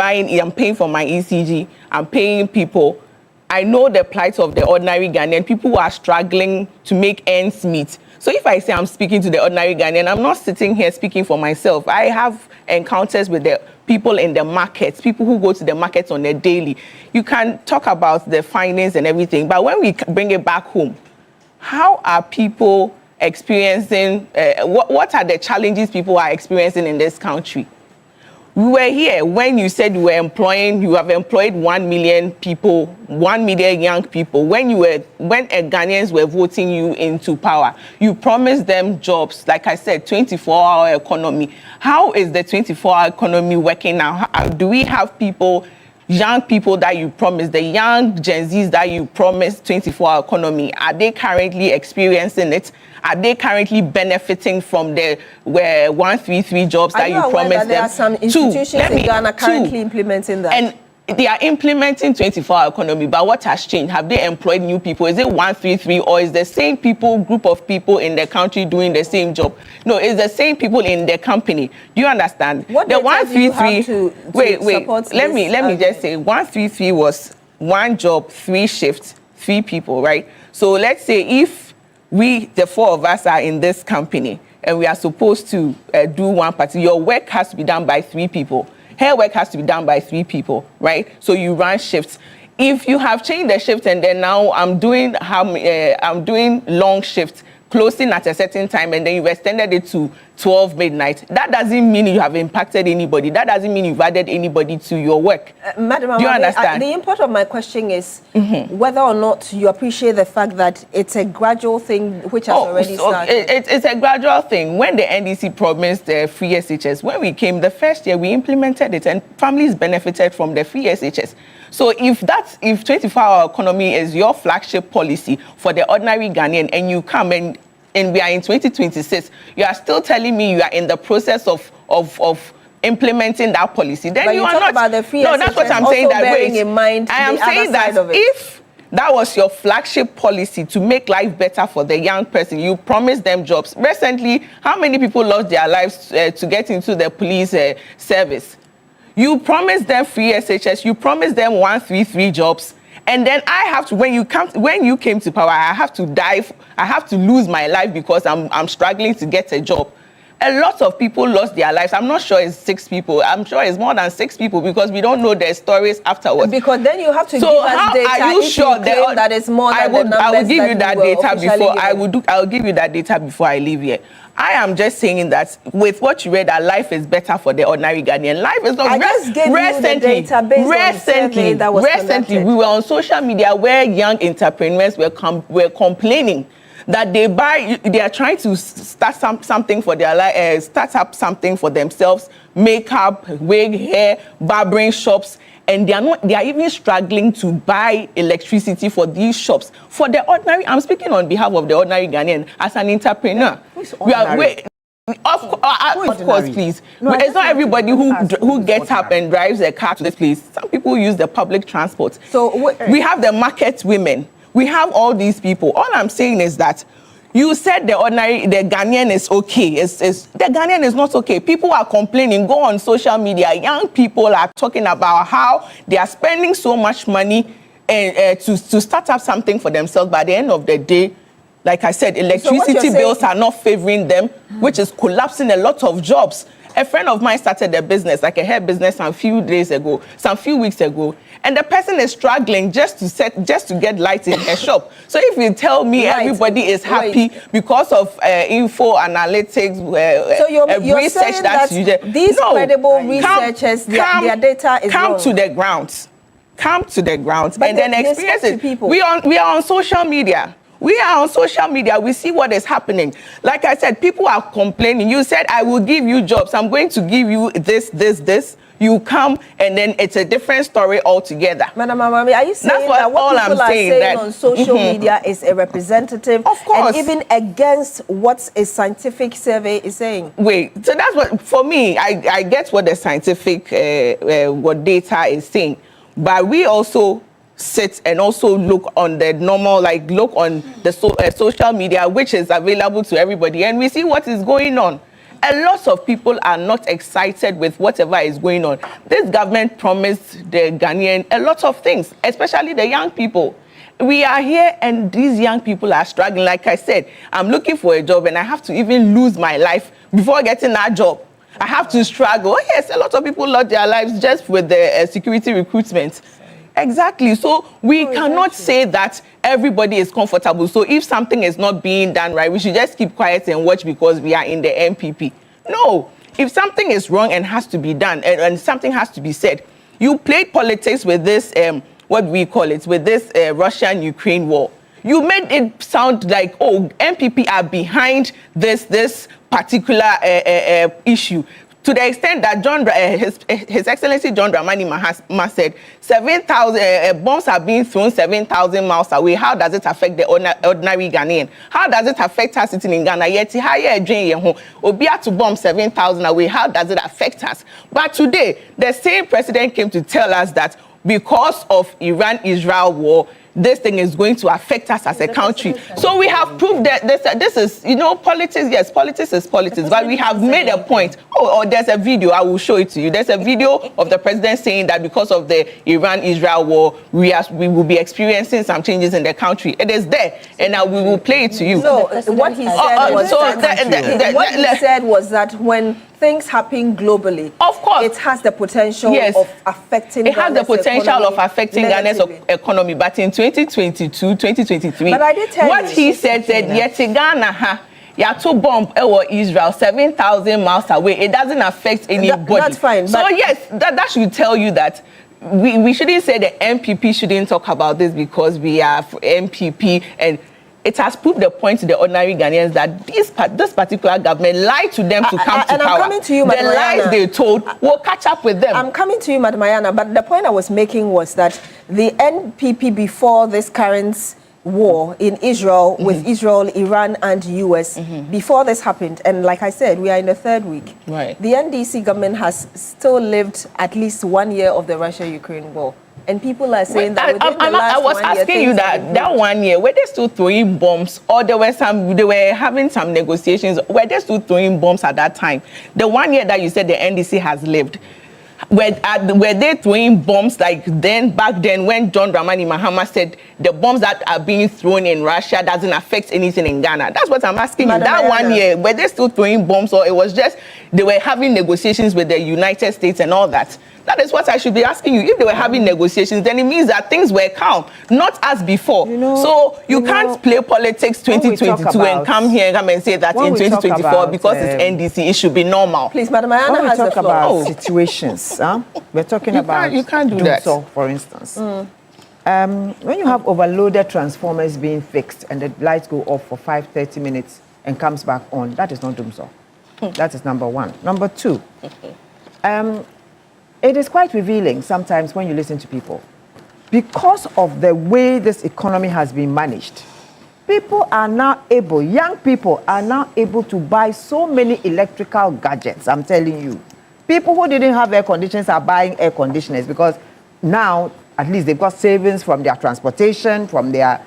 E: paying for my ECG. I'm paying people. I know the plight of the ordinary Ghanaian. People who are struggling to make ends meet. So if I say I'm speaking to the ordinary Ghanaian, I'm not sitting here speaking for myself. I have encounters with the people in the markets, people who go to the markets on a daily. You can talk about the finance and everything, but when we bring it back home, how are people experiencing, what are the challenges people are experiencing in this country? We were here when you said you have employed 1 million people, 1 million young people. When Ghanaians were voting you into power, you promised them jobs. Like I said, 24-hour economy. How is the 24-hour economy working now? Do we have young people that you promised, the young Gen Zs that you promised 24-hour economy? Are they currently experiencing it? Are they currently benefiting from the 133 jobs that you promised them?
A: There are some institutions in Ghana currently implementing that.
E: And they are implementing 24-hour economy, but what has changed? Have they employed new people? Is it 133, or is the same group of people in the country doing the same job? No, it's the same people in the company. Do you understand?
A: What
E: the
A: 133?
E: Wait. Let me just say 133 was 1 job, 3 shifts, 3 people, right? So let's say if the 4 of us are in this company and we are supposed to do one party, your work has to be done by 3 people. Her work has to be done by 3 people, right? So you run shifts. If you have changed the shift and then now I'm doing long shifts, closing at a certain time, and then you've extended it to 12 midnight, that doesn't mean you have impacted anybody. That doesn't mean you've added anybody to your work.
A: Madam,
E: do you understand?
A: The import of my question is whether or not you appreciate the fact that it's a gradual thing which has already started.
E: It's a gradual thing. When the NDC promised the free SHS, when we came the first year, we implemented it, and families benefited from the free SHS. So if 24-hour economy is your flagship policy for the ordinary Ghanaian, and you come and we are in 2026, you are still telling me you are in the process of implementing that policy, then
A: but
E: you
A: are
E: not
A: about the free
E: no,
A: SHS,
E: that's what I'm
A: also
E: saying. That
A: bearing
E: wait,
A: in mind
E: I am
A: the
E: saying
A: other
E: that
A: side of it.
E: if that was your flagship policy to make life better for the young person, you promised them jobs. Recently, how many people lost their lives to get into the police service? You promise them free SHS, you promise them 133 jobs, and then I have to, when you came to power, I have to lose my life because I'm struggling to get a job. A lot of people lost their lives. I'm not sure it's 6 people. I'm sure it's more than 6 people because we don't know their stories afterwards.
A: Because then you have to give us data.
E: Are you sure
A: that it's more than the numbers?
E: I will give you that data before
A: given.
E: I'll give you that data before I leave here. I am just saying that with what you read, that life is better for the ordinary Ghanaian. Life is not.
A: I just gave you the data based on the survey that was conducted.
E: We were on social media where young entrepreneurs were complaining that they are trying to start something for their life, start up something for themselves, makeup, wig, hair, barbering shops, and they are even struggling to buy electricity for these shops. For the ordinary, I'm speaking on behalf of the ordinary Ghanaian as an entrepreneur. Of course, please. No, it's not everybody who gets up and drives a car to this place. Some people use the public transport. So we have the market women. We have all these people. All I'm saying is that you said the Ghanaian is okay. The Ghanaian is not okay. People are complaining. Go on social media. Young people are talking about how they are spending so much money to start up something for themselves. By the end of the day, like I said, electricity bills are not favoring them, which is collapsing a lot of jobs. A friend of mine started a business, like a hair business, some few weeks ago, and the person is struggling just to get lights in her shop. So if you tell me everybody is happy because of info analytics,
A: so you're research saying that these credible researchers, their data is
E: come
A: wrong.
E: to the ground,
A: but
E: and then experience it.
A: People.
E: We are on social media. We are on social media. We see what is happening. Like I said, people are complaining. You said, I will give you jobs. I'm going to give you this. You come, and then it's a different story altogether.
A: Madam Amami, are you saying that what people are saying on social media is a representative?
E: Of course.
A: And even against what a scientific survey is saying?
E: Wait, so that's what, for me, I get what the scientific, what data is saying. But we also sit and also look on the normal, look on the social media, which is available to everybody, and we see what is going on. A lot of people are not excited with whatever is going on. This government promised the Ghanaian a lot of things, especially the young people. We are here and these young people are struggling. Like I said, I'm looking for a job and I have to even lose my life before getting that job. I have to struggle. Yes, a lot of people lost their lives just with the security recruitment. Exactly. So we cannot say that everybody is comfortable. So if something is not being done right, we should just keep quiet and watch because we are in the MPP. No. If something is wrong and has to be done and something has to be said, you played politics with this, with this Russian-Ukraine war. You made it sound like, oh, MPP are behind this particular issue. To the extent that His Excellency John Dramani Mahama said, 7,000 bombs are being thrown 7,000 miles away. How does it affect the ordinary Ghanaian? How does it affect us sitting in Ghana? Yet, Obia to bomb 7,000 away. How does it affect us? But today, the same president came to tell us that because of Iran-Israel war, this thing is going to affect us as a country. So we have proved that this is, politics. Yes, politics is politics. But we have made a point. Oh, there's a video. I will show it to you. There's a video of the president saying that because of the Iran-Israel war, we will be experiencing some changes in the country. It is there, and we will play it to you.
A: So what he said was that when things happen globally,
E: of course,
A: it has the potential of affecting
E: Ghana's economy. But in 2022, 2023,
A: but I did tell
E: what he said, yet Ghana Yato bomb Israel 7,000 miles away. It doesn't affect anybody.
A: That's fine.
E: So yes, that should tell you that we shouldn't say the MPP shouldn't talk about this because we are MPP, and it has proved the point to the ordinary Ghanaians that this particular government lied to them to come to power.
A: I'm coming to you,
E: the lies they told will catch up with them.
A: I'm coming to you, Madam Ayana, but the point I was making was that the NPP before this current war in Israel, with Israel, Iran, and US, before this happened, and like I said, we are in the 3rd week.
E: Right.
A: The NDC government has still lived at least 1 year of the Russia-Ukraine war. And people are saying that within the last
E: I was
A: 1 year,
E: asking you that 1 year, were they still throwing bombs, or they were having some negotiations? Were they still throwing bombs at that time? The 1 year that you said the NDC has lived, were they throwing bombs like back then when John Dramani Mahama said the bombs that are being thrown in Russia doesn't affect anything in Ghana? That's what I'm asking you. That 1 year, were they still throwing bombs, or it was just they were having negotiations with the United States and all that? That is what I should be asking you. If they were having negotiations, then it means that things were calm, not as before. So you can't play politics 2022 and come here and say that in 2024, because it's NDC, it should be normal.
A: Please, Madam Ayana has the floor.
F: About situations, we're talking about
E: you can't do that.
F: So, for instance, when you have overloaded transformers being fixed and the lights go off for 30 minutes and comes back on, that is not doomsday. That is number one. Number two, it is quite revealing sometimes when you listen to people. Because of the way this economy has been managed, people are now able, young people are now able to buy so many electrical gadgets, I'm telling you. People who didn't have air conditioners are buying air conditioners because now, at least they've got savings from their transportation, from their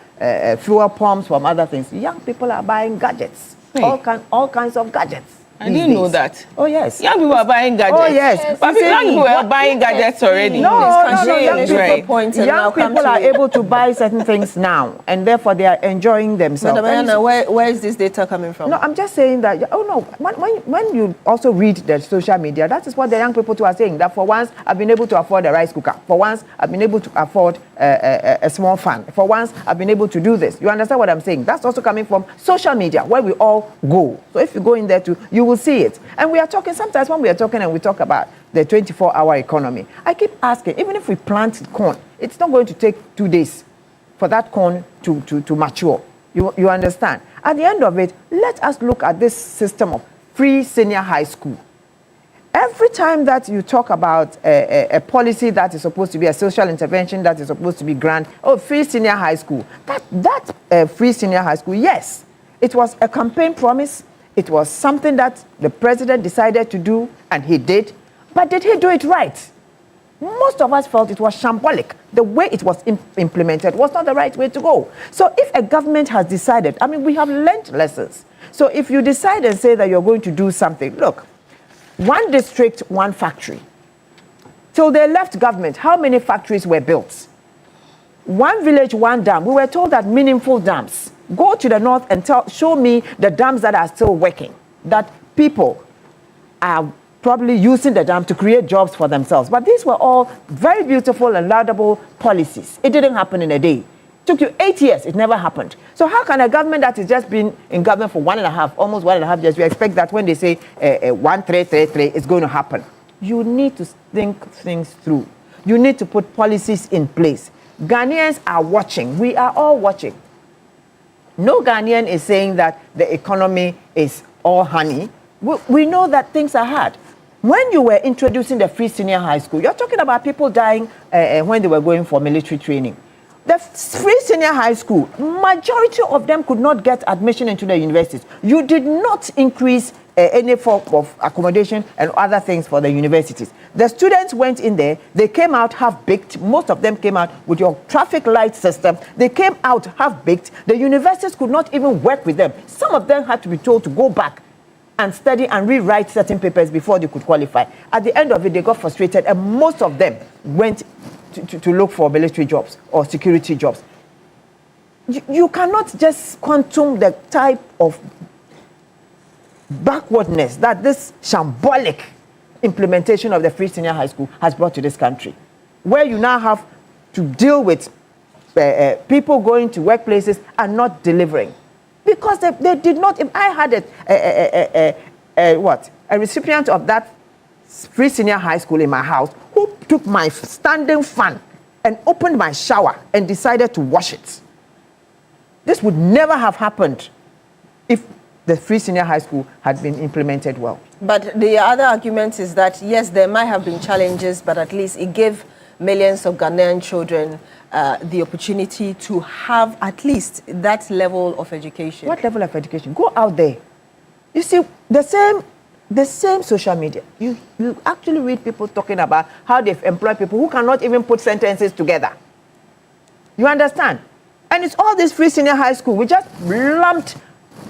F: fuel pumps, from other things. Young people are buying gadgets, all kinds of gadgets.
E: I didn't know that.
F: Oh, yes.
E: Young people are buying gadgets.
F: Oh, yes.
E: But young people are buying gadgets already.
F: Young people are able to buy certain things now, and therefore they are enjoying themselves.
A: Madam Ayana, where is this data coming from?
F: No, I'm just saying that, when you also read the social media, that is what the young people too are saying, that for once I've been able to afford a rice cooker. For once I've been able to afford a small fan. For once I've been able to do this. You understand what I'm saying? That's also coming from social media, where we all go. So if you go in there too, you will see it. And we are talking, sometimes when we are talking and we talk about the 24-hour economy, I keep asking, even if we plant corn, it's not going to take 2 days for that corn to mature. You understand? At the end of it, let us look at this system of free senior high school. Every time that you talk about a policy that is supposed to be a social intervention, that is supposed to be grand, free senior high school, that free senior high school, yes, it was a campaign promise. It was something that the president decided to do, and he did. But did he do it right? Most of us felt it was shambolic. The way it was implemented was not the right way to go. So if a government has decided, we have learned lessons. So if you decide and say that you're going to do something, look, one district, one factory. Till they left government, how many factories were built? One village, one dam. We were told that meaningful dams. Go to the north and show me the dams that are still working, that people are probably using the dam to create jobs for themselves. But these were all very beautiful and laudable policies. It didn't happen in a day. It took you 8 years. It never happened. So how can a government that has just been in government for almost 1.5 years, you expect that when they say 1333, it's going to happen? You need to think things through. You need to put policies in place. Ghanaians are watching. We are all watching. No Ghanaian is saying that the economy is all honey. We know that things are hard. When you were introducing the free senior high school, you're talking about people dying when they were going for military training. The free senior high school, majority of them could not get admission into the universities. You did not increase any form of accommodation and other things for the universities. The students went in there, they came out half-baked. Most of them came out with your traffic light system. They came out half-baked. The universities could not even work with them. Some of them had to be told to go back and study and rewrite certain papers before they could qualify. At the end of it, they got frustrated, and most of them went to look for military jobs or security jobs. You cannot just quantum the type of backwardness that this shambolic implementation of the free senior high school has brought to this country, where you now have to deal with people going to workplaces and not delivering. Because they did not. If I had a recipient of that free senior high school in my house who took my standing fan and opened my shower and decided to wash it, this would never have happened if the free senior high school had been implemented well.
A: But the other argument is that, yes, there might have been challenges, but at least it gave millions of Ghanaian children the opportunity to have at least that level of education.
F: What level of education? Go out there. You see, the same social media. You actually read people talking about how they've employed people who cannot even put sentences together. You understand? And it's all this free senior high school. We just lumped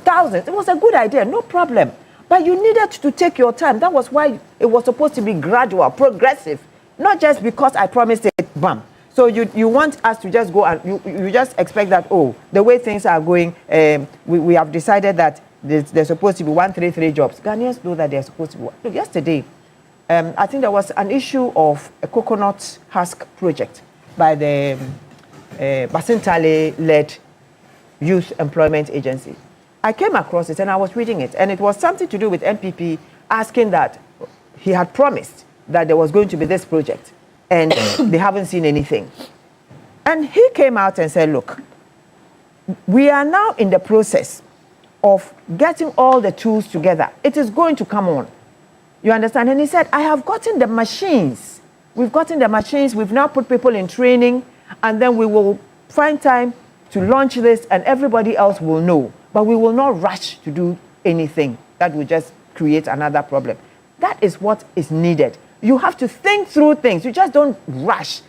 F: thousands. It was a good idea, no problem. But you needed to take your time. That was why it was supposed to be gradual, progressive, not just because I promised it, bam. So you want us to just go and you just expect that, oh, the way things are going, we have decided that there's supposed to be 133 jobs. Ghanaians know that they're supposed to be. Look, yesterday, I think there was an issue of a coconut husk project by the Basintale-led Youth Employment Agency. I came across it and I was reading it, and it was something to do with MPP asking that he had promised that there was going to be this project, and they haven't seen anything. And he came out and said, look, we are now in the process of getting all the tools together. It is going to come on. You understand? And he said, I have gotten the machines. We've gotten the machines. We've now put people in training, and then we will find time to launch this, and everybody else will know. But we will not rush to do anything that will just create another problem. That is what is needed. You have to think through things. You just don't rush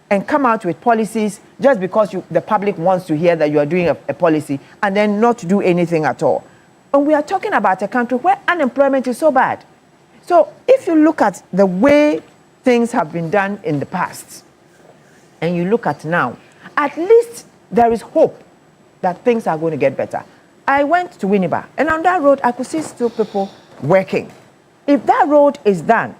F: and come out with policies just because the public wants to hear that you are doing a policy and then not do anything at all. And we are talking about a country where unemployment is so bad. So if you look at the way things have been done in the past and you look at now, at least there is hope that things are going to get better. I went to Winneba, and on that road, I could see still people working. If that road is done,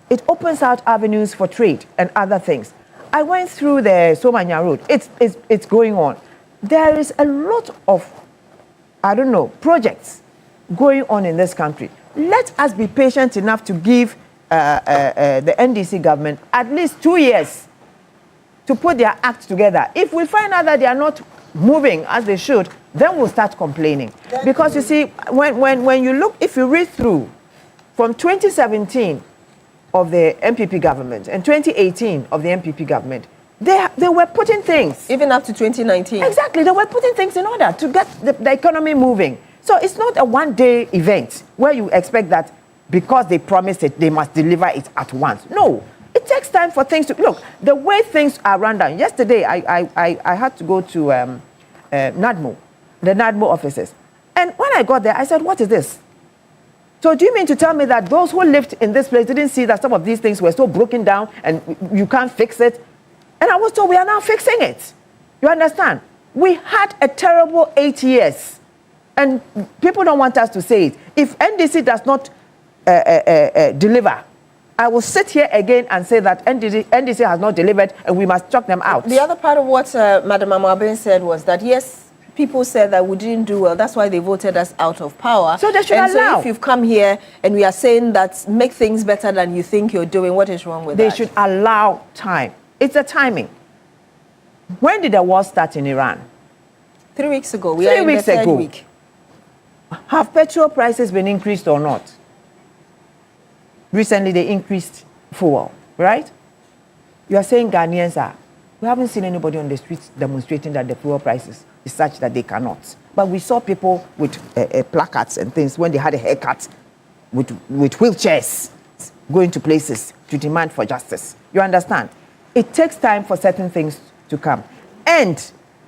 F: it opens out avenues for trade and other things. I went through the Somanya Road. It's going on. There is a lot of, projects going on in this country. Let us be patient enough to give the NDC government at least 2 years to put their act together. If we find out that they are not moving as they should, then we'll start complaining. Because you see, when you look, if you read through from 2017 of the MPP government and 2018 of the MPP government, they were putting things.
A: Even up to 2019.
F: Exactly, they were putting things in order to get the economy moving. So it's not a one-day event where you expect that because they promised it, they must deliver it at once. No. It takes time for things to look. The way things are run down. Yesterday, I had to go to NADMO, the NADMO offices, and when I got there, I said, "What is this?" So, do you mean to tell me that those who lived in this place didn't see that some of these things were so broken down and you can't fix it? And I was told we are now fixing it. You understand? We had a terrible 8 years, and people don't want us to say it. If NDC does not deliver, I will sit here again and say that NDC has not delivered and we must chuck them out.
A: The other part of what Madam Amabin said was that, yes, people said that we didn't do well. That's why they voted us out of power.
F: So they should allow.
A: So if you've come here and we are saying that make things better than you think you're doing, what is wrong with that?
F: They should allow time. It's the timing. When did the war start in Iran?
A: 3 weeks ago. We
F: 3
A: are in
F: weeks
A: the third
F: ago.
A: week.
F: Have petrol prices been increased or not? Recently, they increased fuel, right? You are saying Ghanaians are. We haven't seen anybody on the streets demonstrating that the fuel prices is such that they cannot. But we saw people with placards and things when they had a haircut with wheelchairs going to places to demand for justice. You understand? It takes time for certain things to come. And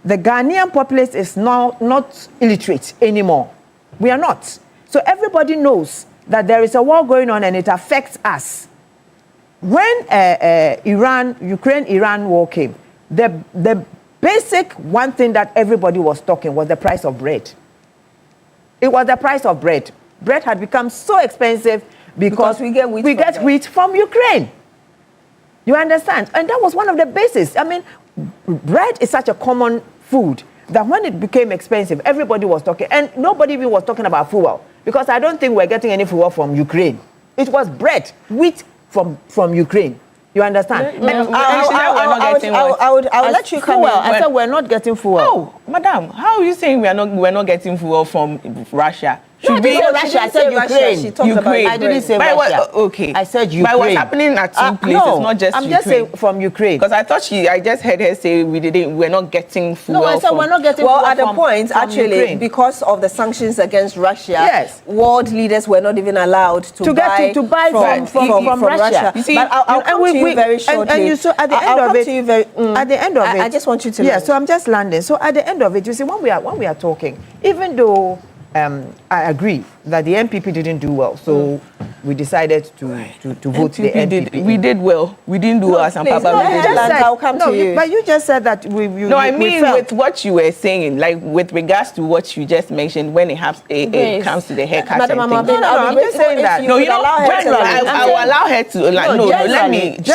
F: the Ghanaian populace is now not illiterate anymore. We are not. So everybody knows that there is a war going on and it affects us. When Ukraine-Iran war came, the basic one thing that everybody was talking was the price of bread. It was the price of bread. Bread had become so expensive because we get wheat from Ukraine. You understand? And that was one of the bases. I mean, bread is such a common food that when it became expensive, everybody was talking, and nobody even was talking about fuel, because I don't think we're getting any fuel from Ukraine. It was bread, wheat from Ukraine. You understand?
A: I would let you come in.
F: I said we're not getting fuel.
E: Oh, madam, how are you saying we're not getting fuel from Russia?
F: I didn't say Russia. I said Ukraine.
A: She talked about
F: I didn't say Russia.
E: Okay.
F: I said Ukraine.
E: But what's happening at two places,
F: no,
E: not just
F: I'm
E: Ukraine.
F: just saying from Ukraine.
E: Because I just heard her say we're not getting fuel.
F: No, I said we're not getting fuel.
A: Well, at the point,
F: from
A: actually,
F: Ukraine.
A: because of the sanctions against Russia,
F: yes,
A: world leaders were not even allowed to buy from Russia.
F: You see,
A: but I'll come to you very shortly.
F: And you saw at the end of it, at the end of it,
A: I just want you to.
F: Yeah, so I'm just landing. So at the end of it, you see, when we are talking, even though I agree that the NPP didn't do well, so we decided to vote the NPP.
E: We did well. We didn't do us and
A: please,
E: Papa.
A: no,
E: We did
A: just
E: well.
A: said- I'll come to you.
F: But you just said that we
E: No, I mean
F: felt.
E: with what you were saying, like with regards to what you just mentioned, when it comes to the haircut
A: Madam
E: and
A: Amabin,
E: things.
F: No, I'm just saying that.
E: No, you know,
F: generally,
E: I will allow her to. Like, no, let me. If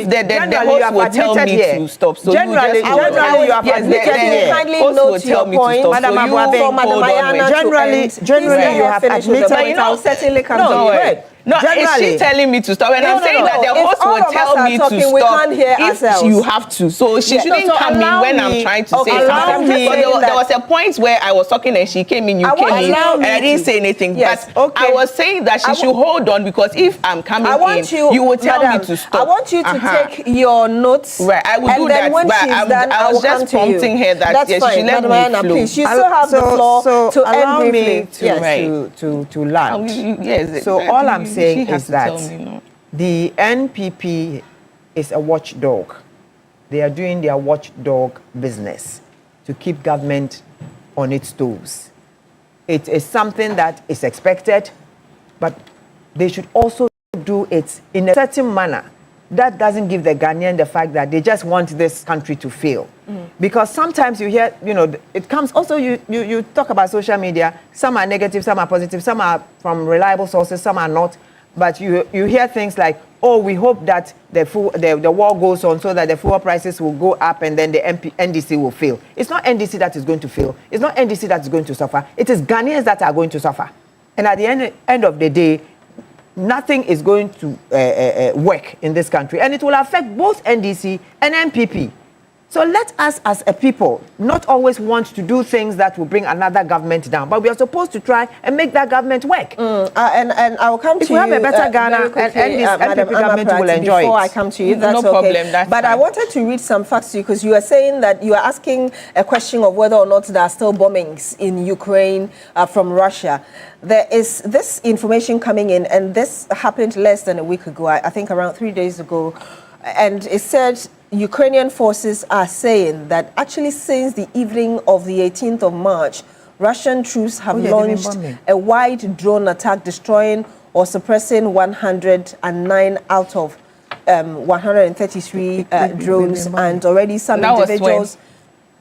E: the host will tell me to stop, so
F: generally,
E: you just hold on.
F: generally, you have
E: Yes,
F: admitted here.
A: Kindly
E: host
A: note
E: will tell
A: your
E: me to
A: point.
E: stop.
F: Madam
E: So you
F: Abuabe,
E: hold
A: Madam
E: on
A: Ayana
E: with-
A: to
F: Generally-
A: end.
F: generally
A: Please
F: you
A: let her
F: have
A: finish with
F: admitted-
A: the
F: But
A: point.
F: you know-
A: I'll certainly come
F: No,
A: to you.
F: wait.
E: No, is
F: Generally-
E: she telling me to stop? And
A: No,
E: I'm saying
A: no,
E: that the
A: if
E: host
A: all
E: will
A: of us
E: tell
A: are
E: me
A: talking,
E: to
A: we
E: stop
A: can't hear
E: if
A: ourselves.
E: you have to. So she
A: Yeah.
E: shouldn't
A: So
E: come in
F: allow
E: when I'm
F: me-
E: trying to
A: okay,
E: say
A: allow
E: something.
A: me
E: Because
A: saying
E: there was a point where I was talking and she came in, you
A: I
E: came
A: want
E: in,
A: allow
E: and
A: me
E: I didn't
A: to.
E: say anything.
A: Yes,
E: But
F: okay.
E: I was saying that she
A: I
E: should hold on because if I'm coming
A: I want
E: in, you will tell
A: madam,
E: me to stop.
A: I want you to take your notes.
E: Right, I will
A: and
E: do
A: then
E: that,
A: when
E: but
A: she's done,
E: I
A: I
E: was
A: will
E: just
A: come to you.
E: prompting her that,
A: That's
E: yes, she
A: fine,
E: should let
A: Madam
E: me
A: Ayana,
E: flow.
A: please. You still have the floor to
F: allow
A: end
F: me
A: briefly.
F: to,
A: Yes.
E: Right.
F: to land.
E: Yes,
F: So
E: exactly.
F: all I'm
E: She
F: saying
E: has
F: is
E: to
F: that
E: tell me, no.
F: the NPP is a watchdog. They are doing their watchdog business to keep government on its toes. It is something that is expected, but they should also do it in a certain manner that doesn't give the Ghanaian the fact that they just want this country to fail. Because sometimes you hear, it comes also, you talk about social media, some are negative, some are positive, some are from reliable sources, some are not. But you hear things like, oh, we hope that the war goes on so that the fuel prices will go up and then the NDC will fail. It's not NDC that is going to fail. It's not NDC that is going to suffer. It is Ghanaians that are going to suffer. And at the end of the day, nothing is going to work in this country. And it will affect both NDC and NPP. So let us as a people not always want to do things that will bring another government down, but we are supposed to try and make that government work.
A: And I will come
F: If
A: to
F: we
A: you.
F: have a better Ghana,
A: very quickly,
F: and this
A: Madam
F: NPP government
A: Amaprat,
F: will enjoy
A: before
F: it.
A: I come to you,
E: No
A: that's okay.
E: problem, that's
A: but I
E: fine.
A: wanted to read some facts to you because you are saying that you are asking a question of whether or not there are still bombings in Ukraine from Russia. There is this information coming in, and this happened less than a week ago, I think around 3 days ago, and it said Ukrainian forces are saying that actually since the evening of the 18th of March, Russian troops have
F: they've been
A: launched
F: bombing.
A: a wide drone attack, destroying or suppressing 109 out of 133 drones, and already some
E: That was
A: individuals.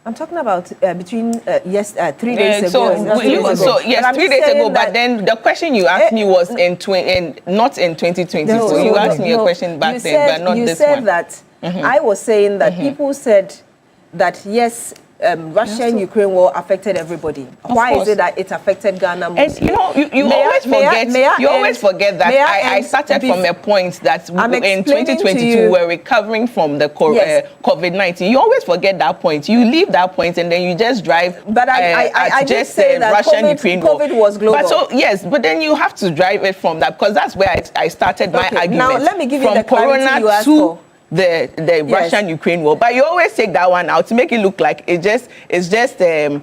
A: I'm talking about between 3 days ago.
E: So,
A: and 3 days ago.
E: yes,
A: But I'm
E: 3
A: just
E: days ago.
A: saying
E: But
A: that-
E: then the question you asked me was not in 2020.
A: No,
E: so you
A: no,
E: asked me a
A: no.
E: question back
A: You
E: then,
A: said-
E: but not
A: you
E: this
A: said
E: one.
A: that I was saying that people said that yes, Russia-Ukraine war affected everybody. Why
E: course.
A: is it that it affected Ghana most?
E: And you
A: May I-
E: always
A: may I-
E: forget.
A: may I
E: You always
A: end-
E: forget that
A: may I
E: I
A: end
E: started from a point that
A: I'm
E: in
A: explaining to
E: 2022
A: you-
E: we're recovering from the
A: Yes.
E: COVID-19. You always forget that point. You leave that point and then you just drive.
A: But I did
E: just
A: say that
E: Russian-Ukraine war.
A: COVID was global.
E: But so yes, but then you have to drive it from that because that's where I started my
A: Okay,
E: argument.
A: now let me give you
E: from
A: the clarity
E: Corona
A: you asked
E: to
A: for.
E: the Russian-Ukraine war, but you always take that one out to make it look like it's just the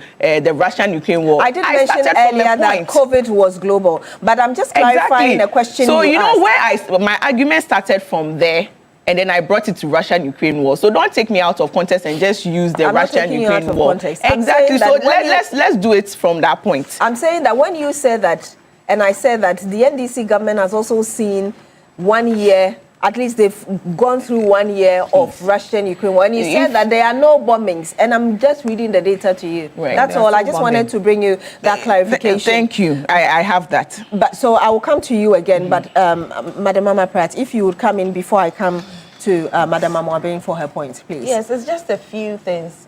E: Russian-Ukraine war.
A: I did mention
E: started from a
A: earlier that
E: point.
A: COVID was global, but I'm just clarifying a question
E: So you know
A: asked.
E: where my argument started from there, and then I brought it to Russian-Ukraine war. So don't take me out of context and just use the
A: I'm not taking you out
E: Russian-Ukraine
A: of
E: war.
A: context. I'm
E: Exactly.
A: saying
E: So
A: that when
E: let's do it from that point.
A: I'm saying that when you said that, and I said that the NDC government has also seen 1 year, at least they've gone through 1 year of Russian-Ukraine war, and you said that there are no bombings, and I'm just reading the data to you.
E: Right.
A: That's
F: There
A: all.
F: are
A: I
F: still
A: just wanted to bring you that clarification.
E: Thank you. I have that.
A: But so I will come to you again, but Madam Mama Pratt, if you would come in before I come to Madam Amoabeng for her points, please.
B: Yes, it's just a few things,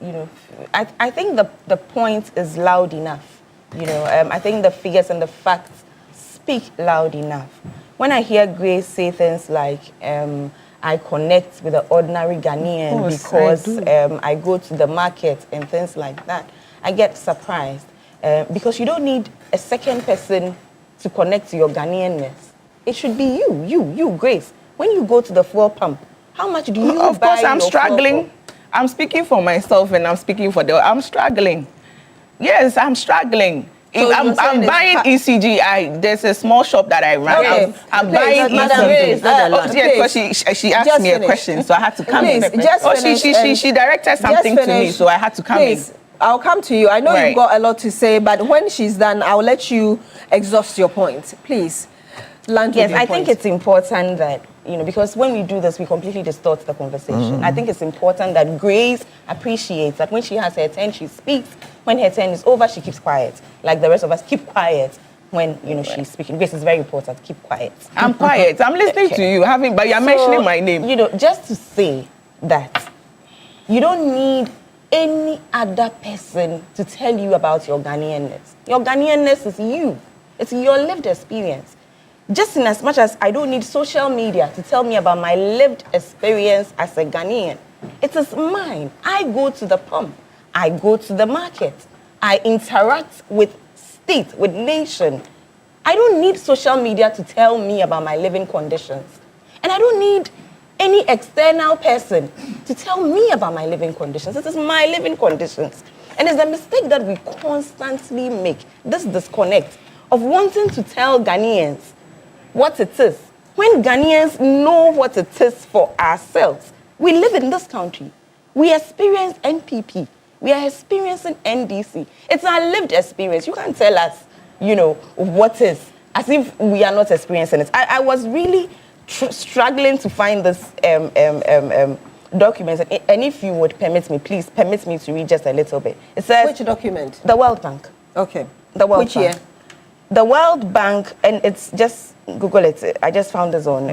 B: I think the point is loud enough, I think the figures and the facts speak loud enough. When I hear Grace say things like, I connect with the ordinary Ghanaian
F: course,
B: because
F: I
B: I go to the market and things like that, I get surprised because you don't need a second person to connect to your Ghanaianness. It should be you, Grace. When you go to the fuel pump, how much do you
E: Of
B: buy
E: course, I'm
B: your fuel
E: struggling.
B: for?
E: I'm speaking for myself and I'm speaking for I'm struggling. Yes, I'm struggling.
A: So
E: I'm
A: you're saying
E: buying
A: it's
E: ECG. There's a small shop that I run.
A: Okay.
E: I'm
A: Please,
E: buying
A: Madam
E: ECG.
A: Grace,
E: Because she asked
A: Just
E: me a
A: finish.
E: question, so I had to come
A: Please,
E: in.
A: just finish
E: she
A: and-
E: directed
A: just
E: something to me,
A: finish.
E: so I had to come
A: Please,
E: in.
A: I'll come to you. I know
E: Right.
A: you've got a lot to say, but when she's done, I'll let you exhaust your point. Please, land with
B: Yes,
A: your
B: I
A: point.
B: think it's important that, because when we do this, we completely distort the conversation. I think it's important that Grace appreciates that when she has her turn, she speaks. When her turn is over, she keeps quiet. Like the rest of us, keep quiet when, she's speaking. Grace is very important. Keep quiet.
E: I'm quiet. I'm listening to you, but you're mentioning my name.
B: Just to say that you don't need any other person to tell you about your Ghanaianness. Your Ghanaianness is you. It's your lived experience. Just in as much as I don't need social media to tell me about my lived experience as a Ghanaian. It is mine. I go to the pump. I go to the market. I interact with state, with nation. I don't need social media to tell me about my living conditions. And I don't need any external person to tell me about my living conditions. It is my living conditions. And it's the mistake that we constantly make, this disconnect of wanting to tell Ghanaians what it is. When Ghanaians know what it is for ourselves, we live in this country. We experience NPP. We are experiencing NDC. It's our lived experience. You can't tell us, what is, as if we are not experiencing it. I was really struggling to find this document, and if you would permit me, please permit me to read just a little bit. It says,
A: Which document?
B: The World Bank.
A: Okay.
B: The World
A: Which
B: Bank.
A: year?
B: The World Bank, and it's just, Google it. I just found this on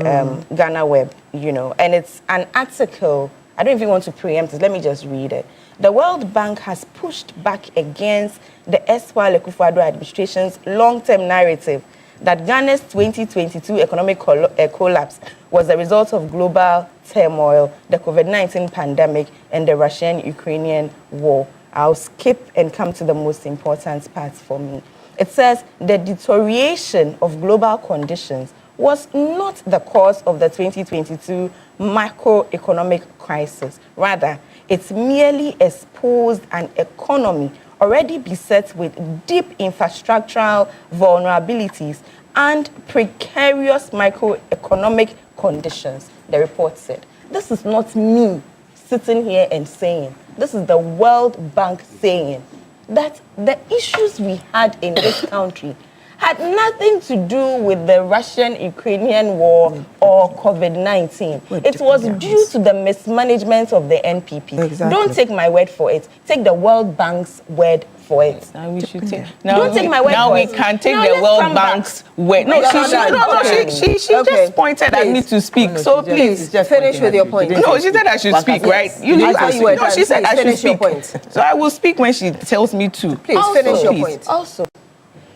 B: Ghana Web, and it's an article. I don't even want to preempt it. Let me just read it. The World Bank has pushed back against the erstwhile Akufo-Addo administration's long-term narrative that Ghana's 2022 economic collapse was a result of global turmoil, the COVID-19 pandemic, and the Russian-Ukrainian war. I'll skip and come to the most important part for me. It says the deterioration of global conditions was not the cause of the 2022 macroeconomic crisis. Rather, it merely exposed an economy already beset with deep infrastructural vulnerabilities and precarious microeconomic conditions, the report said. This is not me sitting here and saying. This is the World Bank saying that the issues we had in this country had nothing to do with the Russian-Ukrainian war or COVID-19. It was due to the mismanagement of the NPP.
F: Exactly.
B: Don't take my word for it. Take the World Bank's word for it.
E: And we should take.
B: Don't take my word
E: now
B: for
E: we
B: it.
E: can take
B: Now
E: the
B: let's
E: World
B: come back.
E: Bank's word. No, she
A: Okay.
E: just pointed at me to speak. So please.
A: Please, finish with your point.
E: No, she said I should speak, right?
A: I thought you were done.
E: She said
A: Please
E: I should
A: finish your
E: speak.
A: point.
E: So I will speak when she tells me to.
A: Please, finish your point.
B: Also,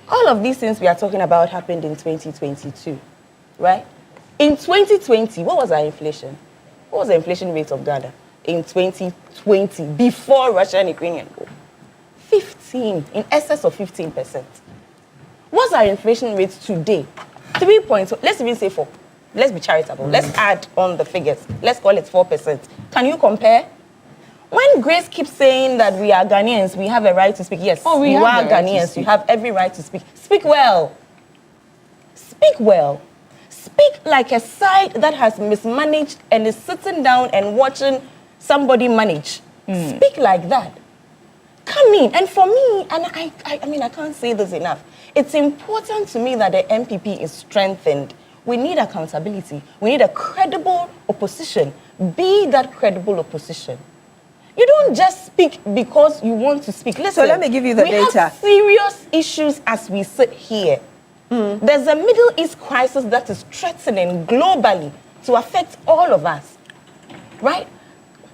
B: all of these things we are talking about happened in 2022, right? In 2020, what was our inflation? What was the inflation rate of Ghana in 2020 before Russia and Ukrainian war? 15, in excess of 15%. What's our inflation rate today? 3 points. Let's even say 4. Let's be charitable. Let's add on the figures. Let's call it 4%. Can you compare? When Grace keeps saying that we are Ghanaians, we have a right to speak. Yes, you are Ghanaians. You have every right to speak. Speak well. Speak well. Speak like a side that has mismanaged and is sitting down and watching somebody manage. Speak like that. Come in. And for me, and I mean, I can't say this enough. It's important to me that the MPP is strengthened. We need accountability. We need a credible opposition. Be that credible opposition. You don't just speak because you want to speak. Listen,
A: So let me give you the
B: we
A: data.
B: have serious issues as we sit here. There's a Middle East crisis that is threatening globally to affect all of us, right?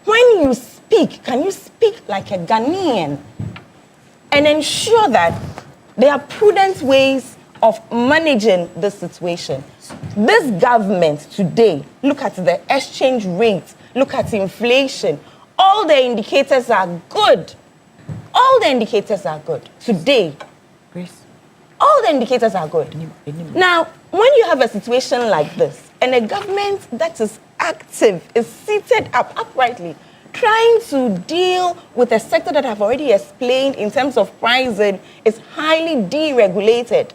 B: When you speak, can you speak like a Ghanaian and ensure that there are prudent ways of managing the situation? This government today, look at the exchange rate, look at inflation. All the indicators are good. All the indicators are good today. All the indicators are good. Now, when you have a situation like this, and a government that is active, is seated up uprightly, trying to deal with a sector that I've already explained in terms of pricing is highly deregulated.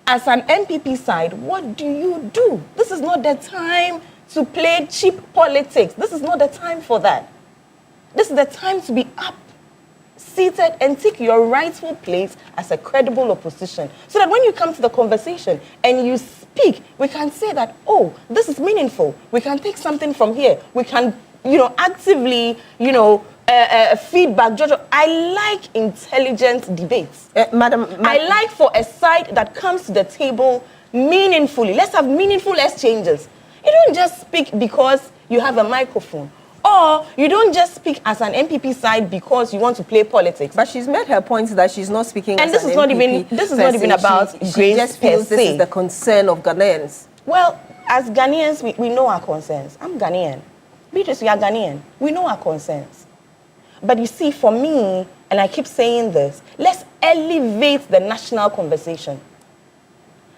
B: As an MPP side, what do? This is not the time to play cheap politics. This is not the time for that. This is the time to be up seated and take your rightful place as a credible opposition. So that when you come to the conversation and you speak, we can say that, oh, this is meaningful. We can take something from here. We can, actively, feedback. Jojo, I like intelligent debates.
A: Madam,
B: I like for a side that comes to the table meaningfully. Let's have meaningful exchanges. You don't just speak because you have a microphone. Or you don't just speak as an MPP side because you want to play politics.
A: But she's made her point that she's not speaking
B: and
A: as
B: this
A: an
B: is
A: MPP.
B: This is not even about
A: she
B: grace
A: just feels
B: per
A: this
B: se.
A: is the concern of Ghanaians.
B: Well, as Ghanaians, we know our concerns. I'm Ghanaian. Beatrice, we are Ghanaian. We know our concerns. But you see, for me, and I keep saying this, let's elevate the national conversation.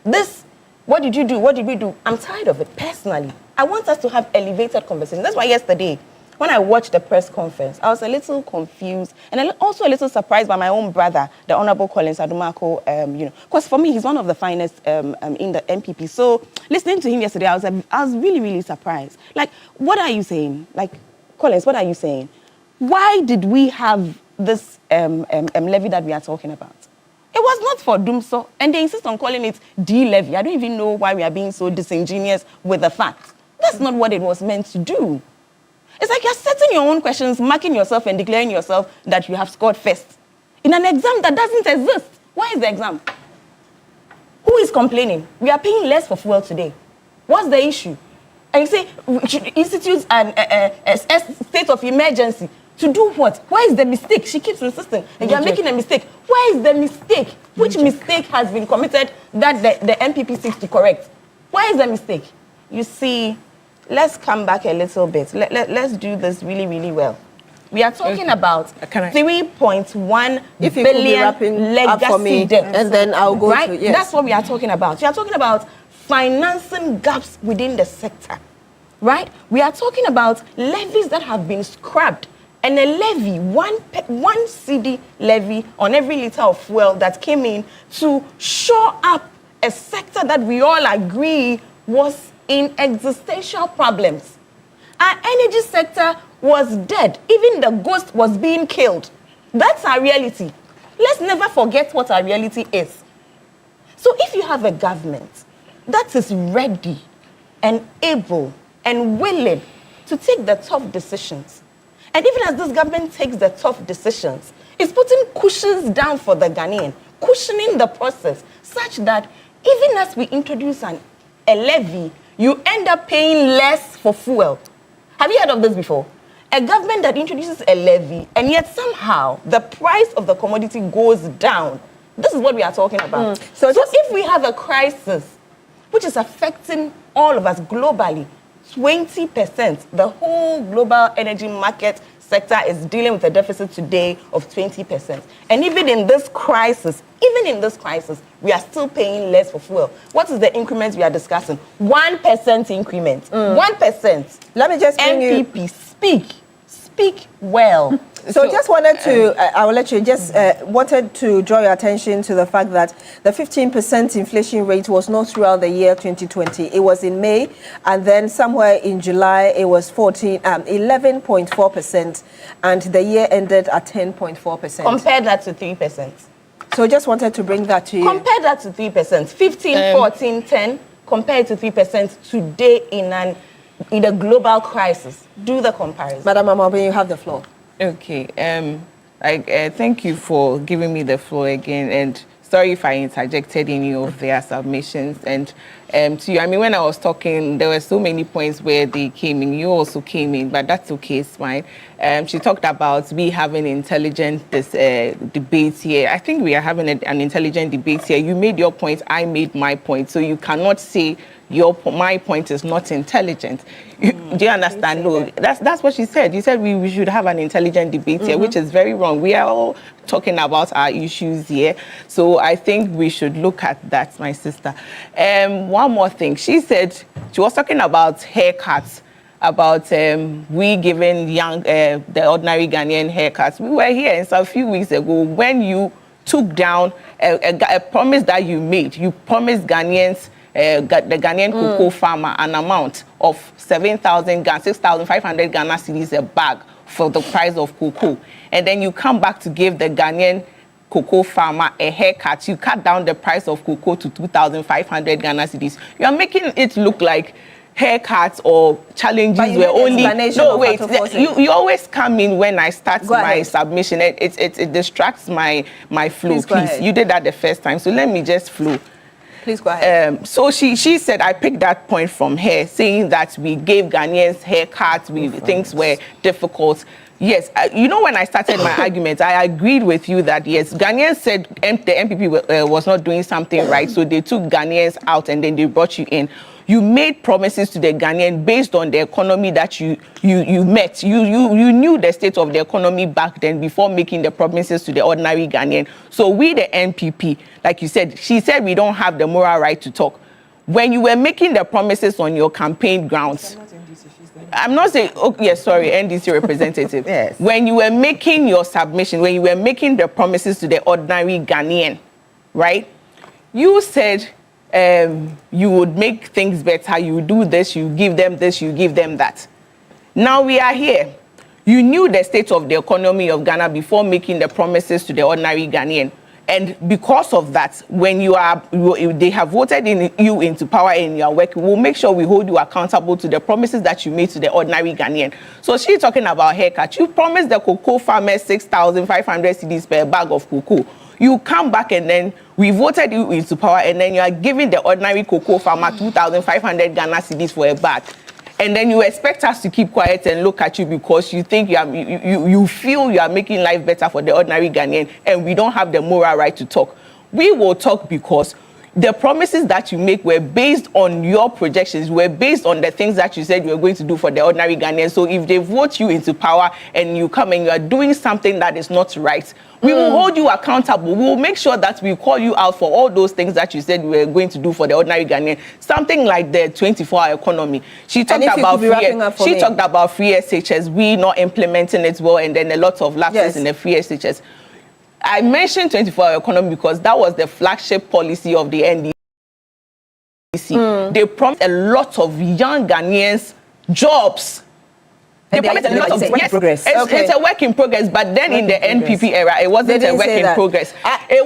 B: This, what did you do? What did we do? I'm tired of it, personally. I want us to have elevated conversations. That's why yesterday, when I watched the press conference, I was a little confused and also a little surprised by my own brother, the Honorable Collins Adumako, because for me, he's one of the finest in the MPP. So listening to him yesterday, I was really, really surprised. Like, what are you saying? Like, Collins, what are you saying? Why did we have this levy that we are talking about? It was not for Dumso, and they insist on calling it de-levy. I don't even know why we are being so disingenuous with the facts. That's not what it was meant to do. It's like you're setting your own questions, marking yourself and declaring yourself that you have scored first in an exam that doesn't exist. Why is the exam? Who is complaining? We are paying less for fuel today. What's the issue? And you say, we should institute a state of emergency. To do what? Why is the mistake? She keeps insisting. And you're making a mistake. Why is the mistake? Which mistake has been committed that the MPP seeks to correct? Why is the mistake? You see, let's come back a little bit. Let's do this really, really well. We are talking about 3.1 billion legacy debt.
A: And then I'll go
B: right?
A: to, yes.
B: That's what we are talking about. We are talking about financing gaps within the sector. Right? We are talking about levies that have been scrapped. And a levy, one CD levy on every liter of fuel that came in to shore up a sector that we all agree was in existential problems. Our energy sector was dead. Even the ghost was being killed. That's our reality. Let's never forget what our reality is. So if you have a government that is ready and able and willing to take the tough decisions, and even as this government takes the tough decisions, it's putting cushions down for the Ghanaian, cushioning the process such that even as we introduce a levy, you end up paying less for fuel. Have you heard of this before? A government that introduces a levy and yet somehow the price of the commodity goes down. This is what we are talking about. So if we have a crisis which is affecting all of us globally, 20%. The whole global energy market sector is dealing with a deficit today of 20%. And even in this crisis, we are still paying less for fuel. What is the increment we are discussing? 1% increment. 1%.
A: Let me just bring
B: MPP, speak well.
A: So just wanted to, I will let you, just wanted to draw your attention to the fact that the 15% inflation rate was not throughout the year 2020. It was in May, and then somewhere in July, it was 11.4%, and the year ended at 10.4%.
B: Compare that to 3%.
A: So just wanted to bring that to you.
B: Compare that to 3%. 15, 14, 10, compared to 3% today in a global crisis. Do the comparison.
A: Madam Amabin, you have the floor.
E: Okay. Thank you for giving me the floor again, and sorry if I interjected any of their submissions. And to you, I mean, when I was talking, there were so many points where they came in. You also came in, but that's okay, it's fine. She talked about we having intelligent debates here. I think we are having an intelligent debate here. You made your point, I made my point. So you cannot say my point is not intelligent. Do you understand? No, that's what she said. You said we should have an intelligent debate here, which is very wrong. We are all talking about our issues here. So I think we should look at that, my sister. One more thing. She said, she was talking about haircuts, about we giving the ordinary Ghanaian haircuts. We were here a few weeks ago when you took down a promise that you made. You promised Ghanaians, the Ghanaian cocoa farmer, an amount of 7,000 Ghana, 6,500 Ghana cedis a bag for the price of cocoa, and then you come back to give the Ghanaian cocoa farmer a haircut, you cut down the price of cocoa to 2,500 Ghana cedis. You are making it look like haircuts or challenges were only. No, wait. You always come in when I start my submission. It distracts my flow. Please, you did that the first time, so let me just flow.
A: Please go ahead.
E: So she said, I picked that point from her, saying that we gave Ghanaians haircuts, things were difficult. Yes, you know, when I started my argument, I agreed with you that, yes, Ghanaians said the MPP was not doing something right, so they took Ghanaians out and then they brought you in. You made promises to the Ghanaian based on the economy that you met. You knew the state of the economy back then before making the promises to the ordinary Ghanaian. So we, the MPP, like you said, she said we don't have the moral right to talk. When you were making the promises on your campaign grounds, I'm not saying, oh, yes, sorry, NDC representative.
B: Yes.
E: When you were making your submission, when you were making the promises to the ordinary Ghanaian, right, you said you would make things better, you do this, you give them this, you give them that. Now we are here. You knew the state of the economy of Ghana before making the promises to the ordinary Ghanaian. And because of that, when they have voted you into power and you are working, we'll make sure we hold you accountable to the promises that you made to the ordinary Ghanaian. So she's talking about haircut. You promised the cocoa farmers 6,500 cedis per bag of cocoa. You come back and then we voted you into power and then you are giving the ordinary cocoa farmer 2,500 Ghana cedis for a bag. And then you expect us to keep quiet and look at you because you think you feel you are making life better for the ordinary Ghanaian and we don't have the moral right to talk. We will talk because the promises that you make were based on your projections, were based on the things that you said you were going to do for the ordinary Ghanaian. So if they vote you into power and you come and you are doing something that is not right, we will hold you accountable. We will make sure that we call you out for all those things that you said you were going to do for the ordinary Ghanaian. Something like the 24-hour economy. She talked about free SHS, we not implementing it well, and then a lot of lapses in the free SHS. I mentioned 24-hour economy because that was the flagship policy of the NDC. They promised a lot of young Ghanaians jobs. They promised a lot of progress. It's a work in progress, but then in the NPP era, it wasn't a work in progress. It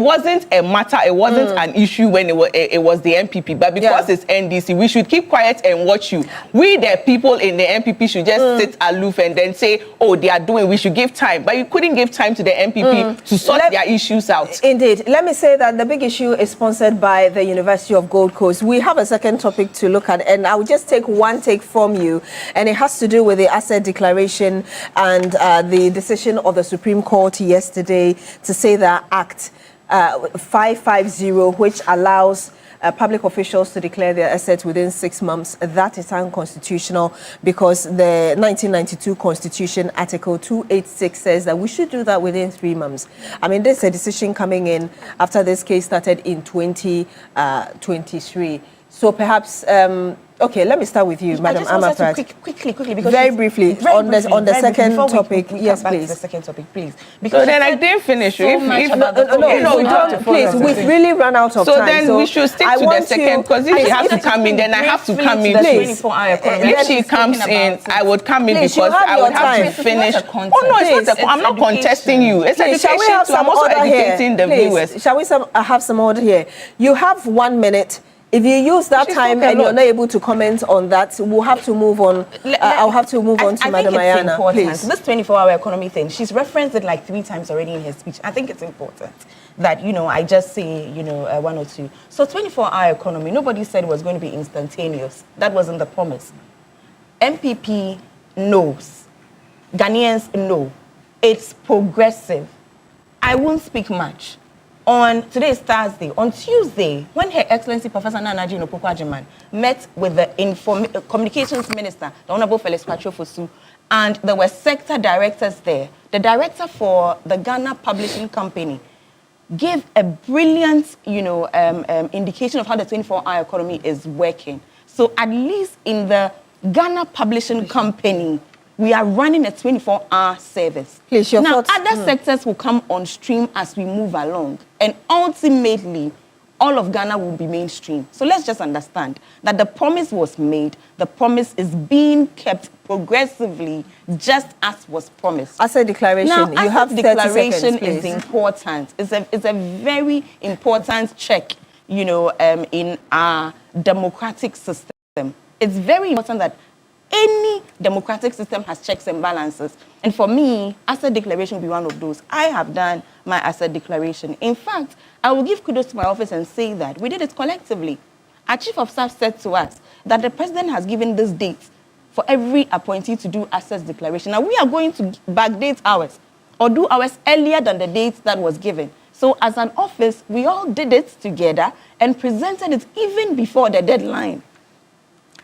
E: wasn't a matter. It wasn't an issue when it was the NPP. But because it's NDC, we should keep quiet and watch you. We, the people in the NPP, should just sit aloof and then say, "Oh, they are doing." We should give time, but you couldn't give time to the NPP to sort their issues out.
A: Indeed. Let me say that the big issue is sponsored by the University of Gold Coast. We have a second topic to look at, and I'll just take one take from you, and it has to do with the asset declaration and the decision of the Supreme Court yesterday to say that Act 550, which allows public officials to declare their assets within 6 months, that is unconstitutional because the 1992 Constitution, Article 286, says that we should do that within 3 months. I mean, there's a decision coming in after this case started in 2023. So perhaps, okay, let me start with you, Madam Amaprat.
B: Quickly, because
A: very briefly, on the second topic. Yes, please.
B: The second topic, please.
E: Because then I didn't finish.
A: Please, we've really run out of time.
E: So then we should stick to the second, because if she has to come in, then I have to come in.
A: Please.
E: If she comes in, I would come in because I would have to finish. Oh no, it's not. I'm not contesting you. It's education too. I'm also educating the viewers.
A: Shall we have some order here? You have 1 minute. If you use that time and you're not able to comment on that, we'll have to move on. I'll have to move on to Madam Ayana, please.
B: This 24-hour economy thing, she's referenced it like 3 times already in her speech. I think it's important that, I just say, one or two. So 24-hour economy, nobody said it was going to be instantaneous. That wasn't the promise. MPP knows. Ghanaians know. It's progressive. I won't speak much. Today is Thursday. On Tuesday, when Her Excellency Professor Nanaji Nopokwajiman met with the Communications Minister, the Honorable Felix Pacho-Fosu, and there were sector directors there, the director for the Ghana Publishing Company gave a brilliant, indication of how the 24-hour economy is working. So at least in the Ghana Publishing Company, we are running a 24-hour service.
A: Please, your
B: now,
A: thoughts?
B: Other sectors will come on stream as we move along. And ultimately, all of Ghana will be mainstream. So let's just understand that the promise was made, the promise is being kept progressively, just as was promised.
A: Asset declaration,
B: now,
A: you have 30
B: declaration
A: seconds,
B: is
A: please.
B: important. It's a very important check, you know, in our democratic system. It's very important that any democratic system has checks and balances. And for me, asset declaration will be one of those. I have done my asset declaration. In fact, I will give kudos to my office and say that we did it collectively. Our chief of staff said to us that the president has given this date for every appointee to do assets declaration. Now, we are going to backdate ours or do ours earlier than the date that was given. So as an office, we all did it together and presented it even before the deadline,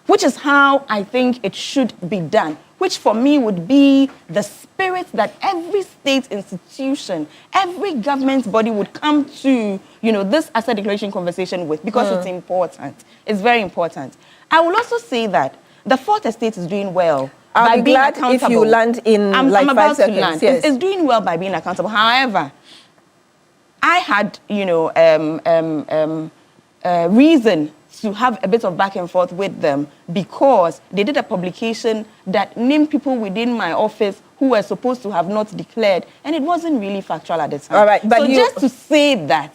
B: which is how I think it should be done, which for me would be the spirit that every state institution, every government body would come to, you know, this asset declaration conversation with, because it's important. It's very important. I will also say that the fourth estate is doing well.
A: I'll be glad if you land in
B: I'm
A: like
B: about
A: 5 seconds.
B: to land.
A: Yes.
B: It's doing well by being accountable. However, I had, you know, reason to have a bit of back and forth with them because they did a publication that named people within my office who were supposed to have not declared, and it wasn't really factual at the time.
A: All right, but
B: so just to say that,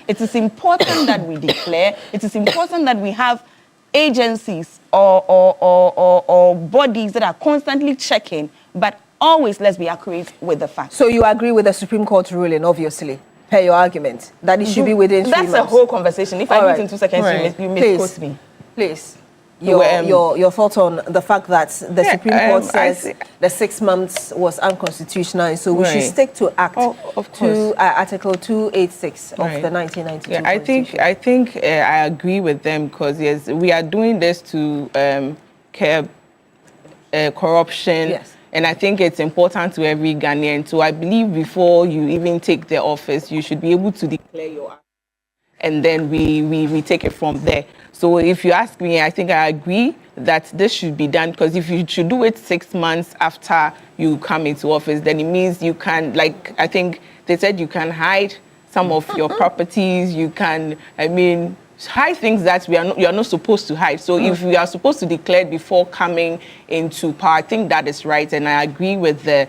B: it is important that we declare. It is important that we have agencies or bodies that are constantly checking, but always let's be accurate with the facts.
A: So you agree with the Supreme Court ruling, obviously, per your argument, that it should be within 3 months?
B: That's a whole conversation. If I meet in 2 seconds, you misquote me.
A: Please, your thoughts on the fact that the Supreme Court says the 6 months was unconstitutional, and so we should stick to Article 286 of the 1992
E: Yeah,
A: Constitution.
E: I think I agree with them because yes, we are doing this to curb corruption.
A: Yes.
E: And I think it's important to every Ghanaian. So I believe before you even take the office, you should be able to declare your act. And then we take it from there. So if you ask me, I think I agree that this should be done because if you should do it 6 months after you come into office, then it means you can, like, I think they said you can hide some of your properties. You can, hide things that you're not supposed to hide. So if we are supposed to declare before coming into power, I think that is right. And I agree with the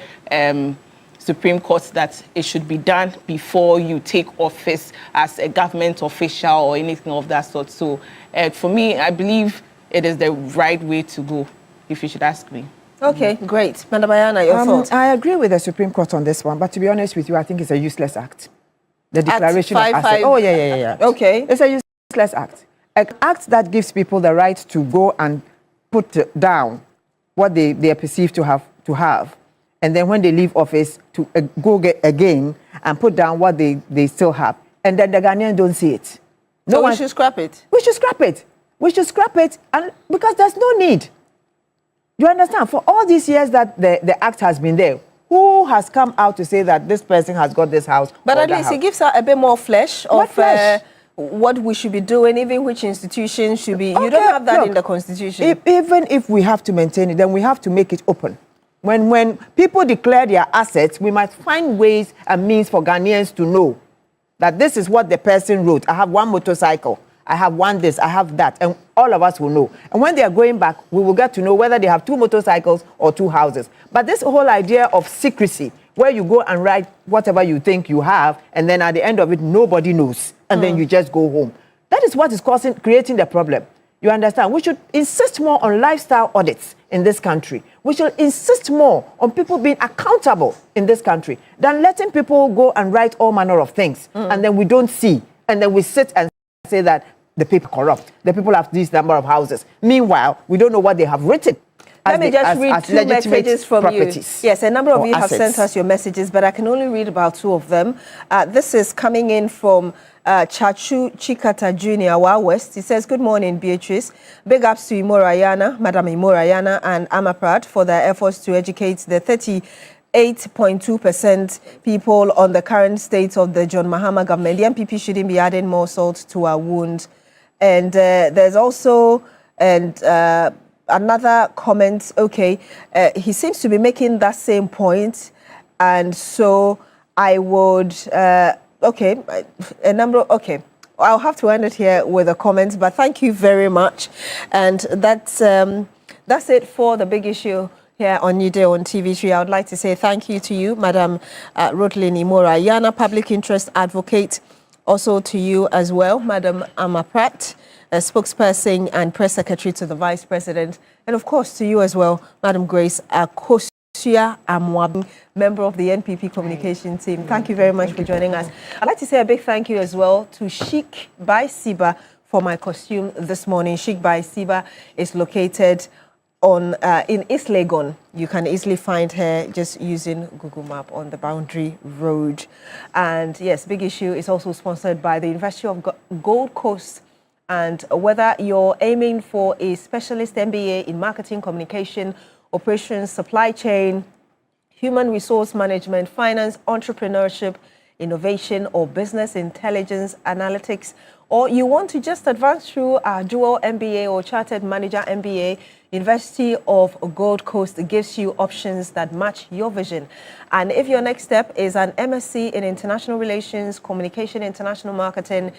E: Supreme Court that it should be done before you take office as a government official or anything of that sort. So for me, I believe it is the right way to go, if you should ask me.
A: Okay, great. Madam Ayana, your thoughts?
F: I agree with the Supreme Court on this one, but to be honest with you, I think it's a useless act. The declaration of assets. Oh, yeah.
A: Okay.
F: It's a useless act. An act that gives people the right to go and put down what they are perceived to have, and then when they leave office to go again and put down what they still have, and then the Ghanaians don't see it.
A: So we should scrap it?
F: We should scrap it. We should scrap it, and because there's no need. You understand? For all these years that the act has been there, who has come out to say that this person has got this house?
A: But at least it gives her a bit more flesh of what we should be doing, even which institutions should be. You don't have that in the Constitution.
F: Even if we have to maintain it, then we have to make it open. When people declare their assets, we must find ways and means for Ghanaians to know that this is what the person wrote. I have one motorcycle. I have one this, I have that, and all of us will know. And when they are going back, we will get to know whether they have 2 motorcycles or 2 houses. But this whole idea of secrecy, where you go and write whatever you think you have, and then at the end of it, nobody knows, and then you just go home. That is what is creating the problem. You understand? We should insist more on lifestyle audits in this country. We should insist more on people being accountable in this country than letting people go and write all manner of things, and then we don't see, and then we sit and say that the people corrupt. The people have this number of houses. Meanwhile, we don't know what they have written.
A: Let me just read 2 messages from
F: properties.
A: you. Yes, a number of you
F: assets.
A: have sent us your messages, but I can only read about 2 of them. This is coming in from Chachu Chikata Jr. Wa West. He says, good morning, Beatrice. Big ups to Imorayana, Madam Imorayana and Amaprad for their efforts to educate the 38.2% people on the current state of the John Mahama government. The MPP shouldn't be adding more salt to our wound. And there's also another comment. Okay, he seems to be making that same point, and so I would. Okay, I'll have to end it here with a comment, but thank you very much. And that's it for the big issue here on New Day on TV3. I would like to say thank you to you, Madam Rotlyn Imora Yana, public interest advocate. Also to you as well, Madam Amma Pratt, a spokesperson and press secretary to the Vice President. And of course to you as well, Madam Grace Akosia Amwab, member of the NPP communication team. Thank you very much for joining us. I'd like to say a big thank you as well to Chic by Siba for my costume this morning. Chic by Siba is located in East Legon. You can easily find her just using Google Map on the Boundary Road. And yes, Big Issue is also sponsored by the University of Gold Coast. And whether you're aiming for a specialist MBA in marketing, communication, operations, supply chain, human resource management, finance, entrepreneurship, innovation, or business intelligence analytics, or you want to just advance through a dual MBA or chartered manager MBA, University of Gold Coast gives you options that match your vision. And if your next step is an MSc in international relations, communication, international marketing,